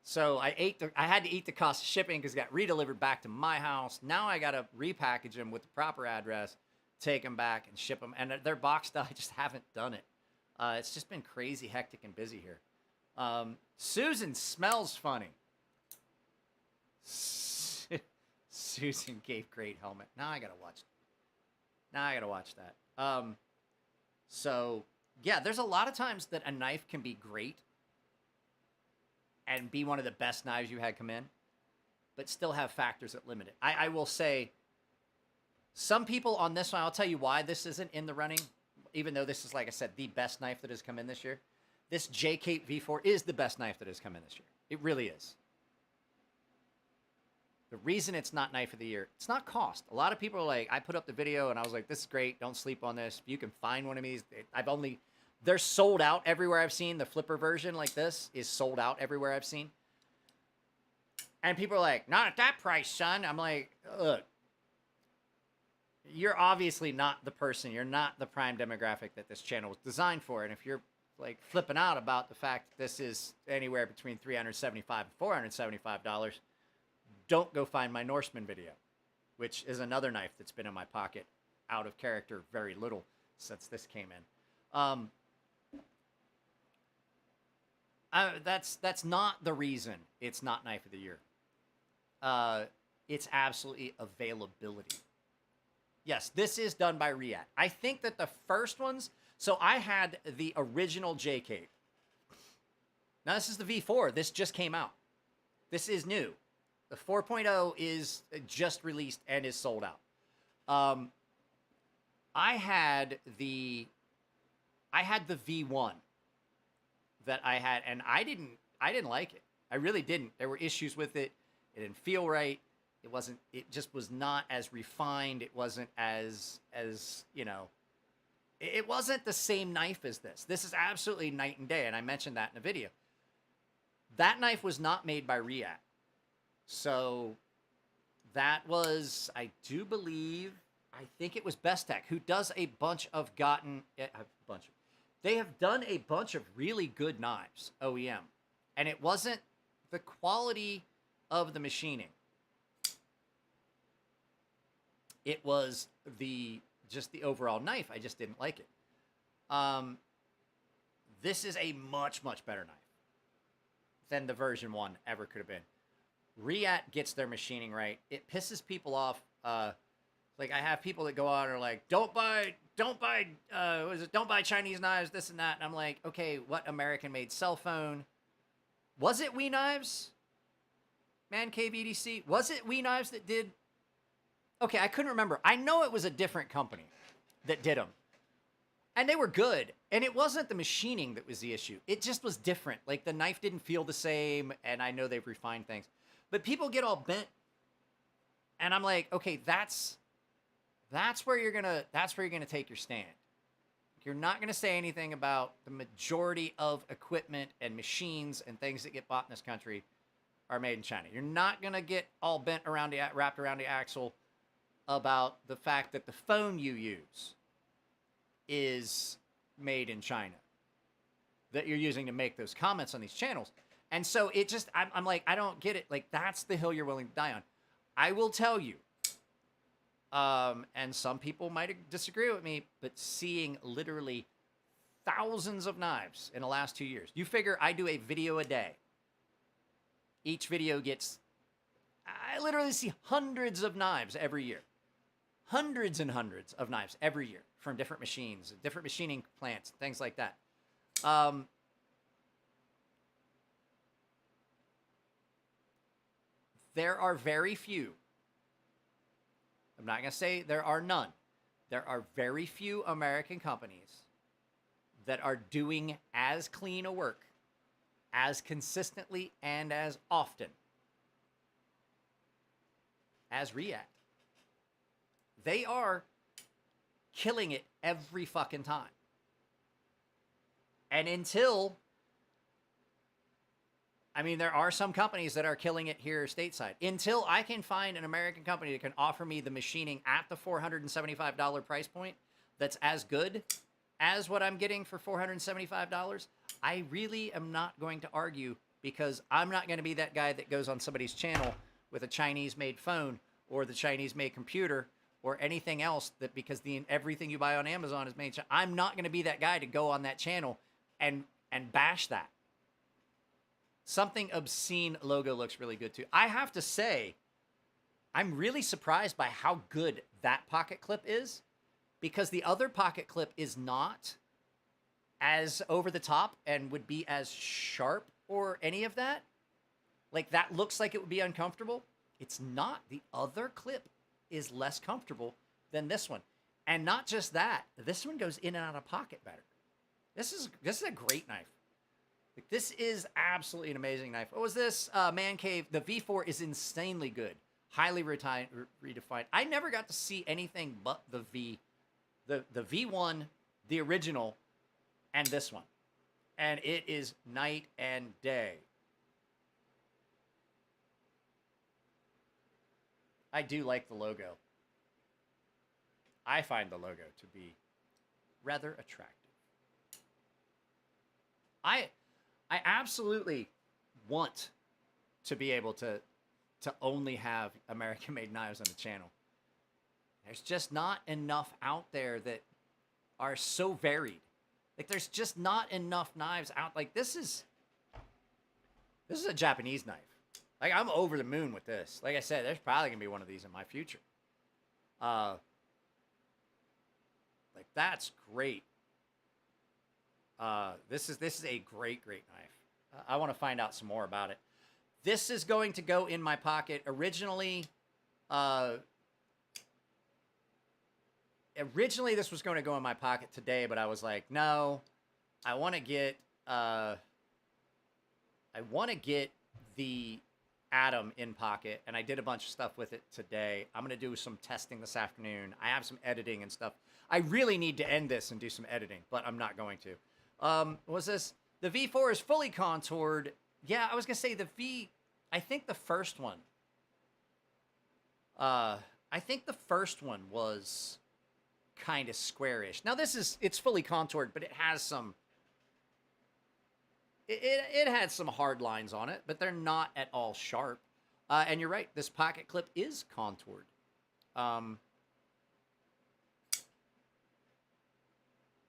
A: So I had to eat the cost of shipping because it got redelivered back to my house. Now I got to repackage them with the proper address, take them back and ship them. And they're boxed up. I just haven't done it. It's just been crazy, hectic, and busy here. Susan smells funny. Susan gave great helmet. Now I got to watch that. So, yeah, there's a lot of times that a knife can be great and be one of the best knives you had come in, but still have factors that limit it. I will say, some people on this one, I'll tell you why this isn't in the running, even though this is, like I said, the best knife that has come in this year. This J-Cape V4 is the best knife that has come in this year. It really is. The reason it's not knife of the year, it's not cost. A lot of people are like, I put up the video and I was like, this is great. Don't sleep on this. If you can find one of these, they're sold out everywhere I've seen. The flipper version like this is sold out everywhere I've seen. And people are like, not at that price, son. I'm like, look, you're obviously not the person. You're not the prime demographic that this channel was designed for. And if you're like flipping out about the fact that this is anywhere between $375 and $475, don't go find my Norseman video, which is another knife that's been in my pocket out of character very little since this came in. That's not the reason it's not knife of the year. It's absolutely availability. Yes, this is done by Reat. I think that the first ones, so I had the original J-Cape. Now this is the V4. This just came out. This is new. The 4.0 is just released and is sold out. I had the V1 that I had, and I didn't like it. I really didn't. There were issues with it. It didn't feel right. It just was not as refined. It wasn't as it wasn't the same knife as this. This is absolutely night and day, and I mentioned that in a video. That knife was not made by Reat. So that was, I do believe, I think it was Bestech, who does a bunch of they have done a bunch of really good knives, OEM. And it wasn't the quality of the machining. It was just the overall knife. I just didn't like it. This is a much, much better knife than the version 1 ever could have been. Reat gets their machining right. It pisses people off. Like I have people that go on and are like, don't buy Chinese knives, this and that. And I'm like, okay, what American-made cell phone? Was it We Knives? Man Cave EDC? Was it We Knives that did? Okay, I couldn't remember. I know it was a different company that did them. And they were good. And it wasn't the machining that was the issue. It just was different. Like the knife didn't feel the same. And I know they've refined things. But people get all bent. And I'm like, okay, that's where you're gonna take your stand. You're not gonna say anything about the majority of equipment and machines and things that get bought in this country are made in China. You're not gonna get all bent around wrapped around the axle about the fact that the phone you use is made in China, that you're using to make those comments on these channels. And so it just, I'm like, I don't get it. Like, that's the hill you're willing to die on. I will tell you, and some people might disagree with me, but seeing literally thousands of knives in the last 2 years. You figure I do a video a day. Each video gets, I literally see hundreds of knives every year. Hundreds and hundreds of knives every year from different machines, different machining plants, things like that. there are very few. I'm not going to say there are none. There are very few American companies that are doing as clean a work, as consistently, and as often as React. They are killing it every fucking time. And until, I mean, there are some companies that are killing it here stateside. Until I can find an American company that can offer me the machining at the $475 price point that's as good as what I'm getting for $475, I really am not going to argue, because I'm not going to be that guy that goes on somebody's channel with a Chinese-made phone or the Chinese-made computer or anything else, that because everything you buy on Amazon is made. I'm not going to be that guy to go on that channel and bash that. Something obscene logo looks really good too. I have to say, I'm really surprised by how good that pocket clip is, because the other pocket clip is not as over the top and would be as sharp or any of that. Like, that looks like it would be uncomfortable. It's not. The other clip is less comfortable than this one. And not just that, this one goes in and out of pocket better. This is a great knife. Like, this is absolutely an amazing knife. What was this? Man Cave. The V4 is insanely good. Highly redefined. I never got to see anything but the V1, the original, and this one. And it is night and day. I do like the logo. I find the logo to be rather attractive. I absolutely want to be able to only have American-made knives on the channel. There's just not enough out there that are so varied. Like, there's just not enough knives out. Like, this is a Japanese knife. Like, I'm over the moon with this. Like I said, there's probably gonna be one of these in my future. Like, that's great. This is a great knife. I want to find out some more about it. This is going to go in my pocket. Originally, this was going to go in my pocket today, but I was like, no, I want to get the Atom in pocket, and I did a bunch of stuff with it today. I'm going to do some testing this afternoon. I have some editing and stuff. I really need to end this and do some editing, but I'm not going to. Was this? The V4 is fully contoured. Yeah, I was going to say I think the first one. I think the first one was kind of squarish. Now it's fully contoured, but it has some, it had some hard lines on it, but they're not at all sharp. And you're right, this pocket clip is contoured.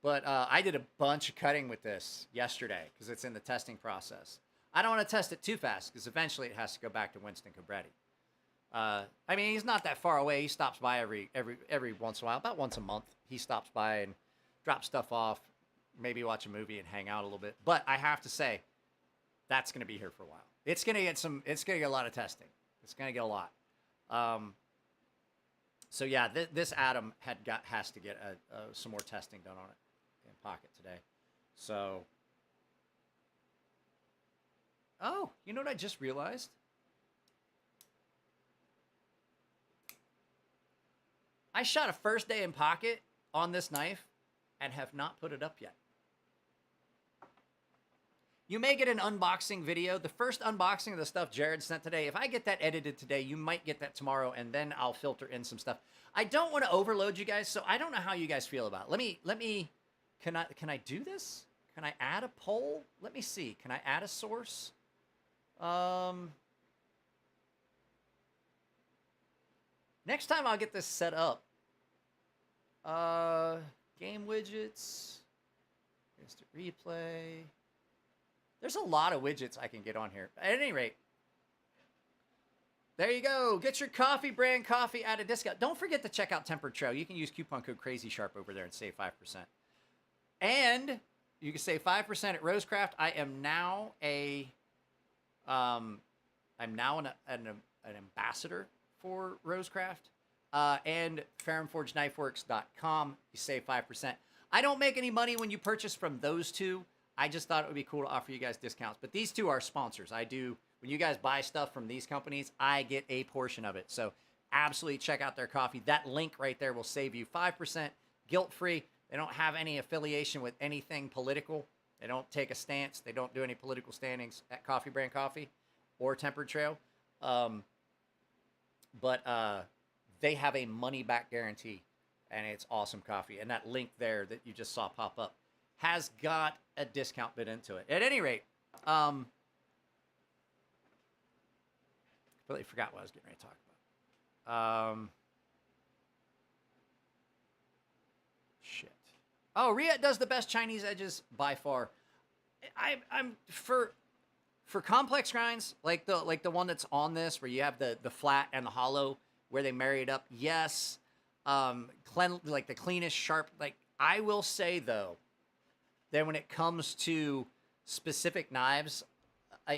A: But I did a bunch of cutting with this yesterday because it's in the testing process. I don't want to test it too fast because eventually it has to go back to Winston Cabretti. I mean, he's not that far away. He stops by every once in a while, about once a month. He stops by and drops stuff off, maybe watch a movie and hang out a little bit. But I have to say, that's going to be here for a while. It's going to get a lot of testing. It's going to get a lot. So yeah, this Atom has to get some more testing done on it in pocket today. So, oh, you know what I just realized? I shot a first day in pocket on this knife and have not put it up yet. You may get an unboxing video. The first unboxing of the stuff Jared sent today, if I get that edited today, you might get that tomorrow, and then I'll filter in some stuff. I don't want to overload you guys, so I don't know how you guys feel about it. Can I do this? Can I add a poll? Let me see. Can I add a source? Next time I'll get this set up. Game widgets. Instant replay. There's a lot of widgets I can get on here. At any rate, there you go. Get your coffee brand coffee at a discount. Don't forget to check out Tempered Trail. You can use coupon code CrazySharp over there and save 5%. And you can save 5% at Rosecraft. I am now an an ambassador for Rosecraft. And FerrumForgeKnifeWorks.com. You save 5%. I don't make any money when you purchase from those two. I just thought it would be cool to offer you guys discounts. But these two are sponsors. I do, when you guys buy stuff from these companies, I get a portion of it. So absolutely check out their coffee. That link right there will save you 5%, guilt-free. They don't have any affiliation with anything political. They don't take a stance. They don't do any political standings at Coffee Brand Coffee or Tempered Trail. But they have a money-back guarantee, and it's awesome coffee. And that link there that you just saw pop up has got a discount bit into it. At any rate, completely forgot what I was getting ready to talk about. Shit. Oh, Riet does the best Chinese edges by far. I'm for complex grinds like the one that's on this, where you have the flat and the hollow, where they marry it up. Yes, like the cleanest, sharp. Like, I will say though, that when it comes to specific knives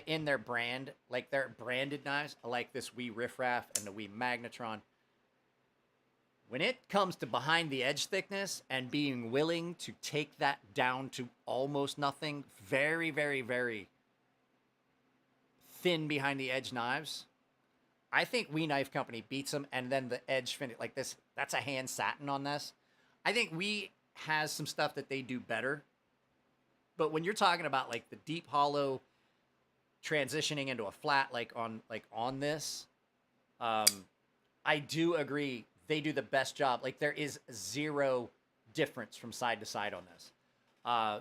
A: in their brand, like their branded knives, like this Wee Riff Raff and the Wee Magnetron, when it comes to behind the edge thickness and being willing to take that down to almost nothing, very, very, very thin behind the edge knives, I think Wee Knife Company beats them. And then the edge finish, like this, that's a hand satin on this. I think Wee has some stuff that they do better. But when you're talking about like the deep hollow transitioning into a flat, like on this, I do agree they do the best job. Like, there is zero difference from side to side on this.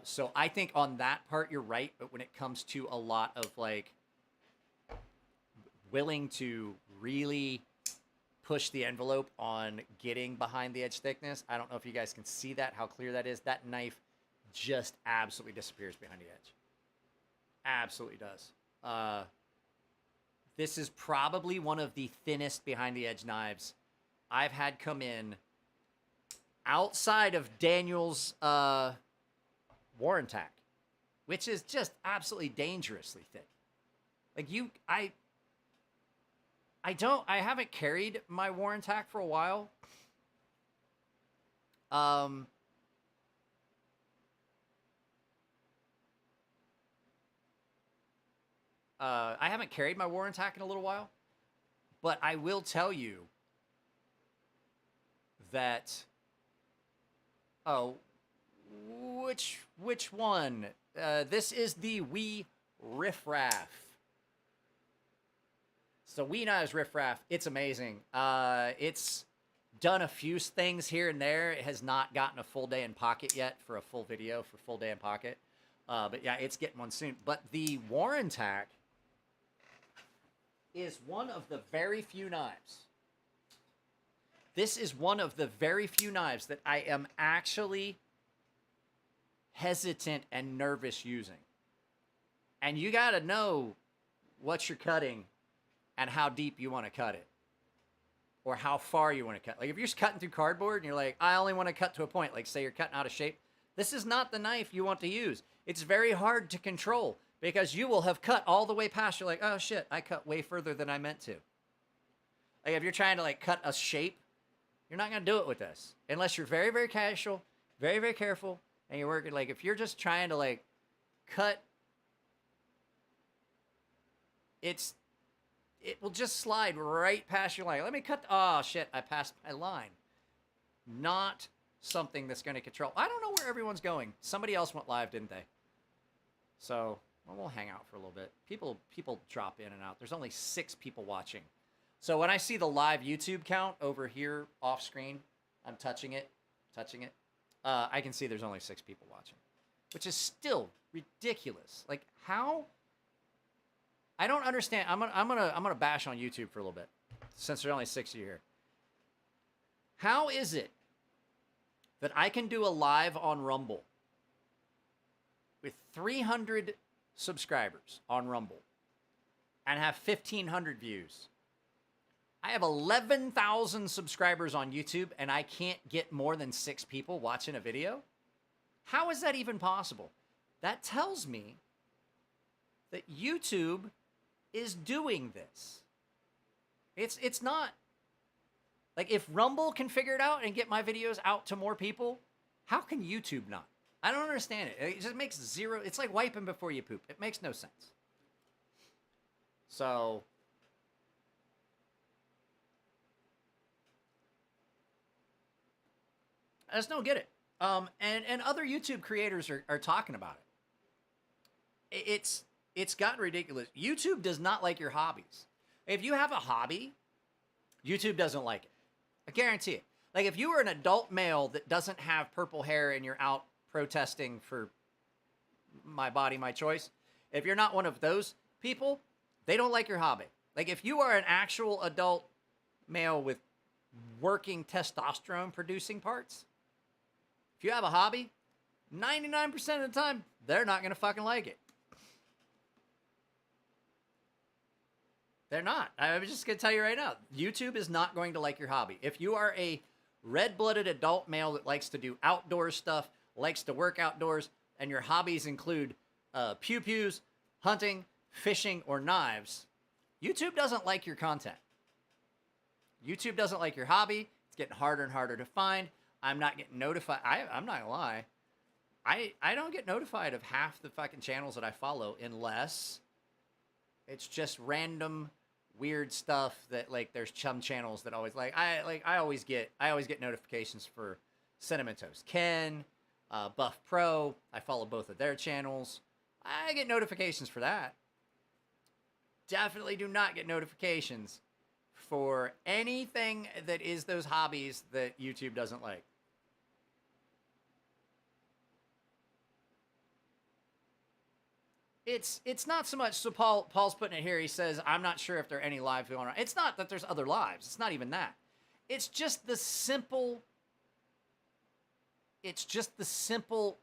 A: So I think on that part you're right. But when it comes to a lot of like willing to really push the envelope on getting behind the edge thickness, I don't know if you guys can see that, how clear that is. That knife just absolutely disappears behind the edge. Absolutely does. This is probably one of the thinnest behind the edge knives I've had come in outside of Daniel's Warrentac, which is just absolutely dangerously thick. Like, I haven't carried my Warrentac for a while. I haven't carried my Warrentac in a little while, but I will tell you that, which one? This is the Wee Riff Raff. So Wee Knives Riff Raff, it's amazing. It's done a few things here and there. It has not gotten a full day in pocket yet for a full video for full day in pocket. But yeah, it's getting one soon. But the Warrentac is one of the very few knives. This is one of the very few knives that I am actually hesitant and nervous using. And you got to know what you're cutting and how deep you want to cut it, or how far you want to cut. Like, if you're just cutting through cardboard and you're like, I only want to cut to a point, like say you're cutting out of shape, this is not the knife you want to use. It's very hard to control because you will have cut all the way past. You're like, oh shit, I cut way further than I meant to. Like, if you're trying to like cut a shape, you're not going to do it with this unless you're very, very casual, very, very careful, and you're working. Like, if you're just trying to like cut, it will just slide right past your line. Let me cut. Oh shit, I passed my line. Not something that's going to control. I don't know where everyone's going. Somebody else went live, didn't they? So, well, we'll hang out for a little bit. People drop in and out. There's only 6 people watching. So when I see the live YouTube count over here off screen, I'm touching it. I can see there's only 6 people watching, which is still ridiculous. Like, how? I don't understand. I'm gonna bash on YouTube for a little bit, since there's only 6 of you here. How is it that I can do a live on Rumble with 300 subscribers on Rumble and have 1,500 views? I have 11,000 subscribers on YouTube and I can't get more than 6 people watching a video? How is that even possible? That tells me that YouTube is doing this. It's not like if Rumble can figure it out and get my videos out to more people, how can YouTube not? I don't understand it. It just makes zero. It's like wiping before you poop. It makes no sense. So I just don't get it. And other YouTube creators are talking about it. It's gotten ridiculous. YouTube does not like your hobbies. If you have a hobby, YouTube doesn't like it. I guarantee it. Like if you are an adult male that doesn't have purple hair and you're out protesting for my body, my choice, if you're not one of those people, they don't like your hobby. Like if you are an actual adult male with working testosterone producing parts, if you have a hobby, 99% of the time, they're not going to fucking like it. They're not. I'm just going to tell you right now. YouTube is not going to like your hobby. If you are a red-blooded adult male that likes to do outdoor stuff, likes to work outdoors, and your hobbies include pew-pews, hunting, fishing, or knives, YouTube doesn't like your content. YouTube doesn't like your hobby. It's getting harder and harder to find. I'm not getting notified. I'm not going to lie. I don't get notified of half the fucking channels that I follow unless it's just random weird stuff that like there's some channels that always I always get notifications for Cinnamon Toast Ken, Buff Pro. I follow both of their channels. I get notifications for that. Definitely do not get notifications for anything that is those hobbies that YouTube doesn't like. It's not so much. So Paul's putting it here. He says, I'm not sure if there are any lives going on. It's not that there's other lives. It's not even that. It's just the simple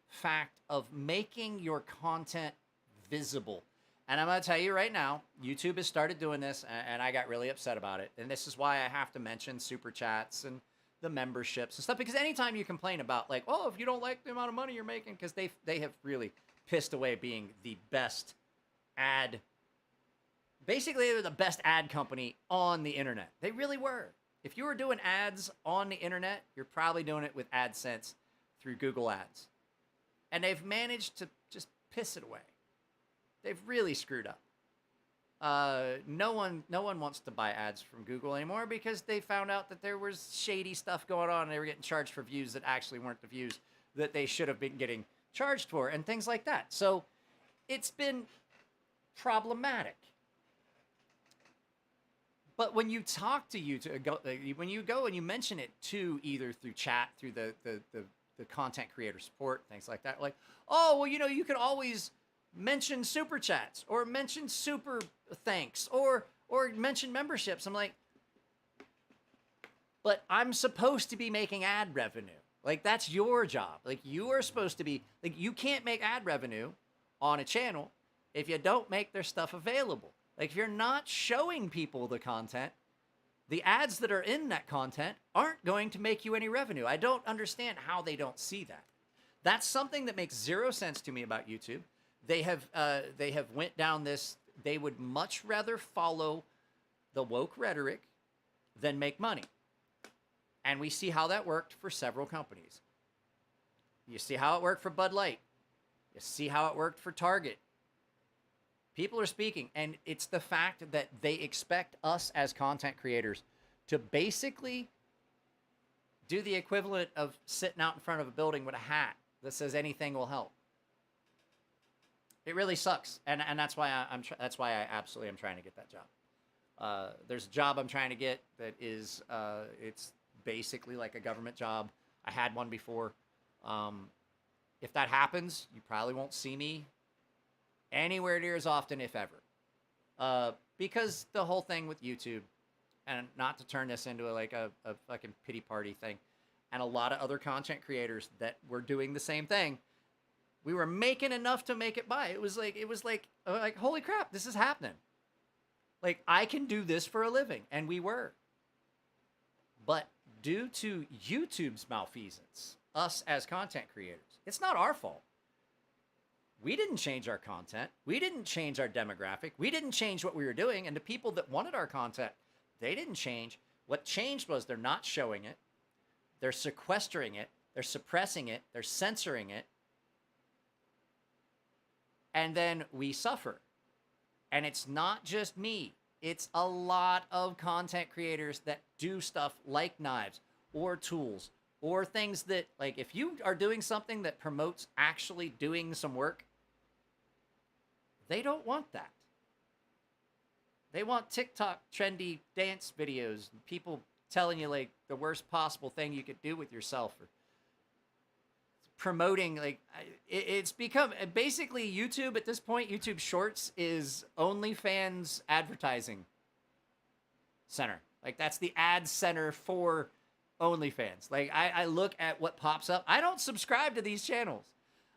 A: fact of making your content visible. And I'm going to tell you right now, YouTube has started doing this, and I got really upset about it. And this is why I have to mention super chats and the memberships and stuff. Because anytime you complain about, like, oh, if you don't like the amount of money you're making, because they have really pissed away being the best ad. Basically, they were the best ad company on the internet. They really were. If you were doing ads on the internet, you're probably doing it with AdSense through Google Ads. And they've managed to just piss it away. They've really screwed up. No one wants to buy ads from Google anymore because they found out that there was shady stuff going on and they were getting charged for views that actually weren't the views that they should have been getting charged for and things like that. So it's been problematic. But when you talk to YouTube, when you go and you mention it to either through chat, through the content creator support, things like that, like, oh, well, you can always mention super chats or mention super thanks or mention memberships. I'm like, but I'm supposed to be making ad revenue. Like, that's your job. Like, you are supposed to be, like, you can't make ad revenue on a channel if you don't make their stuff available. Like, if you're not showing people the content, the ads that are in that content aren't going to make you any revenue. I don't understand how they don't see that. That's something that makes zero sense to me about YouTube. They have went down this, they would much rather follow the woke rhetoric than make money. And we see how that worked for several companies. You see how it worked for Bud Light. You see how it worked for Target. People are speaking, and it's the fact that they expect us as content creators to basically do the equivalent of sitting out in front of a building with a hat that says anything will help. It really sucks, and that's why that's why I absolutely am trying to get that job. There's a job I'm trying to get that is it's basically like a government job. I had one before. If that happens, you probably won't see me anywhere near as often, if ever, because the whole thing with YouTube, and not to turn this into a fucking pity party thing, and a lot of other content creators that were doing the same thing. We were making enough to make it by. It was like, holy crap, this is happening. Like, I can do this for a living, and we were. But due to YouTube's malfeasance, us as content creators, it's not our fault. We didn't change our content. We didn't change our demographic. We didn't change what we were doing. And the people that wanted our content, They didn't change. What changed was they're not showing it. They're sequestering it. They're suppressing it. They're censoring it. And then we suffer. And it's not just me. It's a lot of content creators that do stuff like knives or tools or things that, like, if you are doing something that promotes actually doing some work, they don't want that. They want TikTok trendy dance videos and people telling you, like, the worst possible thing you could do with yourself, or promoting, like, it's become basically YouTube at this point. YouTube Shorts is OnlyFans advertising center. Like, that's the ad center for OnlyFans. Like, I look at what pops up. I don't subscribe to these channels,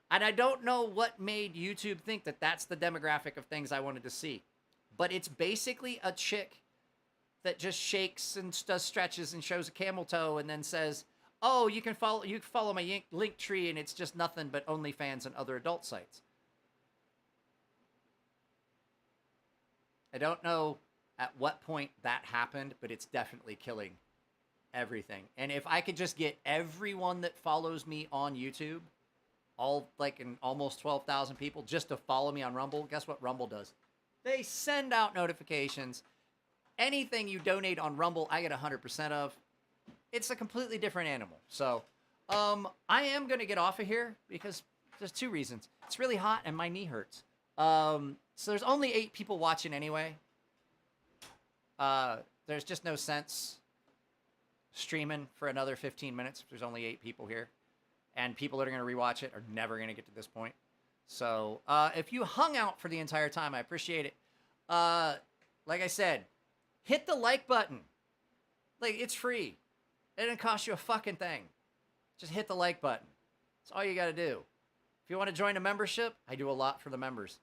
A: and I don't know what made YouTube think that that's the demographic of things I wanted to see. But it's basically a chick that just shakes and does stretches and shows a camel toe and then says, oh, you can follow my link tree, and it's just nothing but OnlyFans and other adult sites. I don't know at what point that happened, but it's definitely killing everything. And if I could just get everyone that follows me on YouTube, all like in almost 12,000 people, just to follow me on Rumble, guess what Rumble does? They send out notifications. Anything you donate on Rumble, I get 100% of. It's a completely different animal. So, I am going to get off of here because there's two reasons. It's really hot and my knee hurts. So there's only 8 people watching anyway. There's just no sense streaming for another 15 minutes if there's only 8 people here. And people that are going to rewatch it are never going to get to this point. So, if you hung out for the entire time, I appreciate it. Like I said, hit the like button. Like, it's free. It didn't cost you a fucking thing. Just hit the like button. That's all you got to do. If you want to join a membership, I do a lot for the members.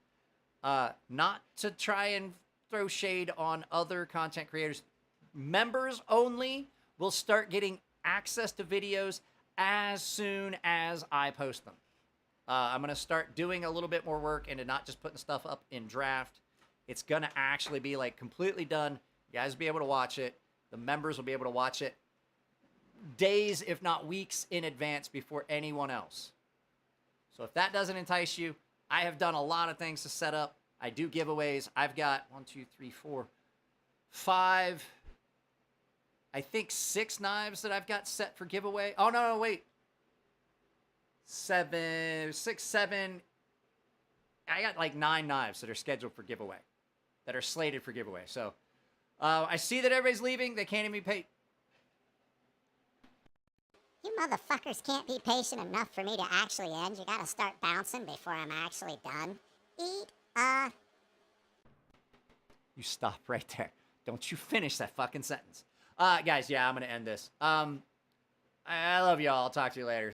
A: Not to try and throw shade on other content creators. Members only will start getting access to videos as soon as I post them. I'm going to start doing a little bit more work into not just putting stuff up in draft. It's going to actually be like completely done. You guys will be able to watch it. The members will be able to watch it days, if not weeks in advance before anyone else. So if that doesn't entice you, I have done a lot of things to set up. I do giveaways. I've got 1, 2, 3, 4, 5, I think 6 knives that I've got set for giveaway. Oh, no, wait. 7, 6, 7. I got like 9 knives that are scheduled for giveaway, that are slated for giveaway. So I see that everybody's leaving. They can't even pay.
B: You motherfuckers can't be patient enough for me to actually end. You gotta start bouncing before I'm actually done. Eat a...
A: You stop right there. Don't you finish that fucking sentence. Guys, yeah, I'm going to end this. I love y'all. I'll talk to you later.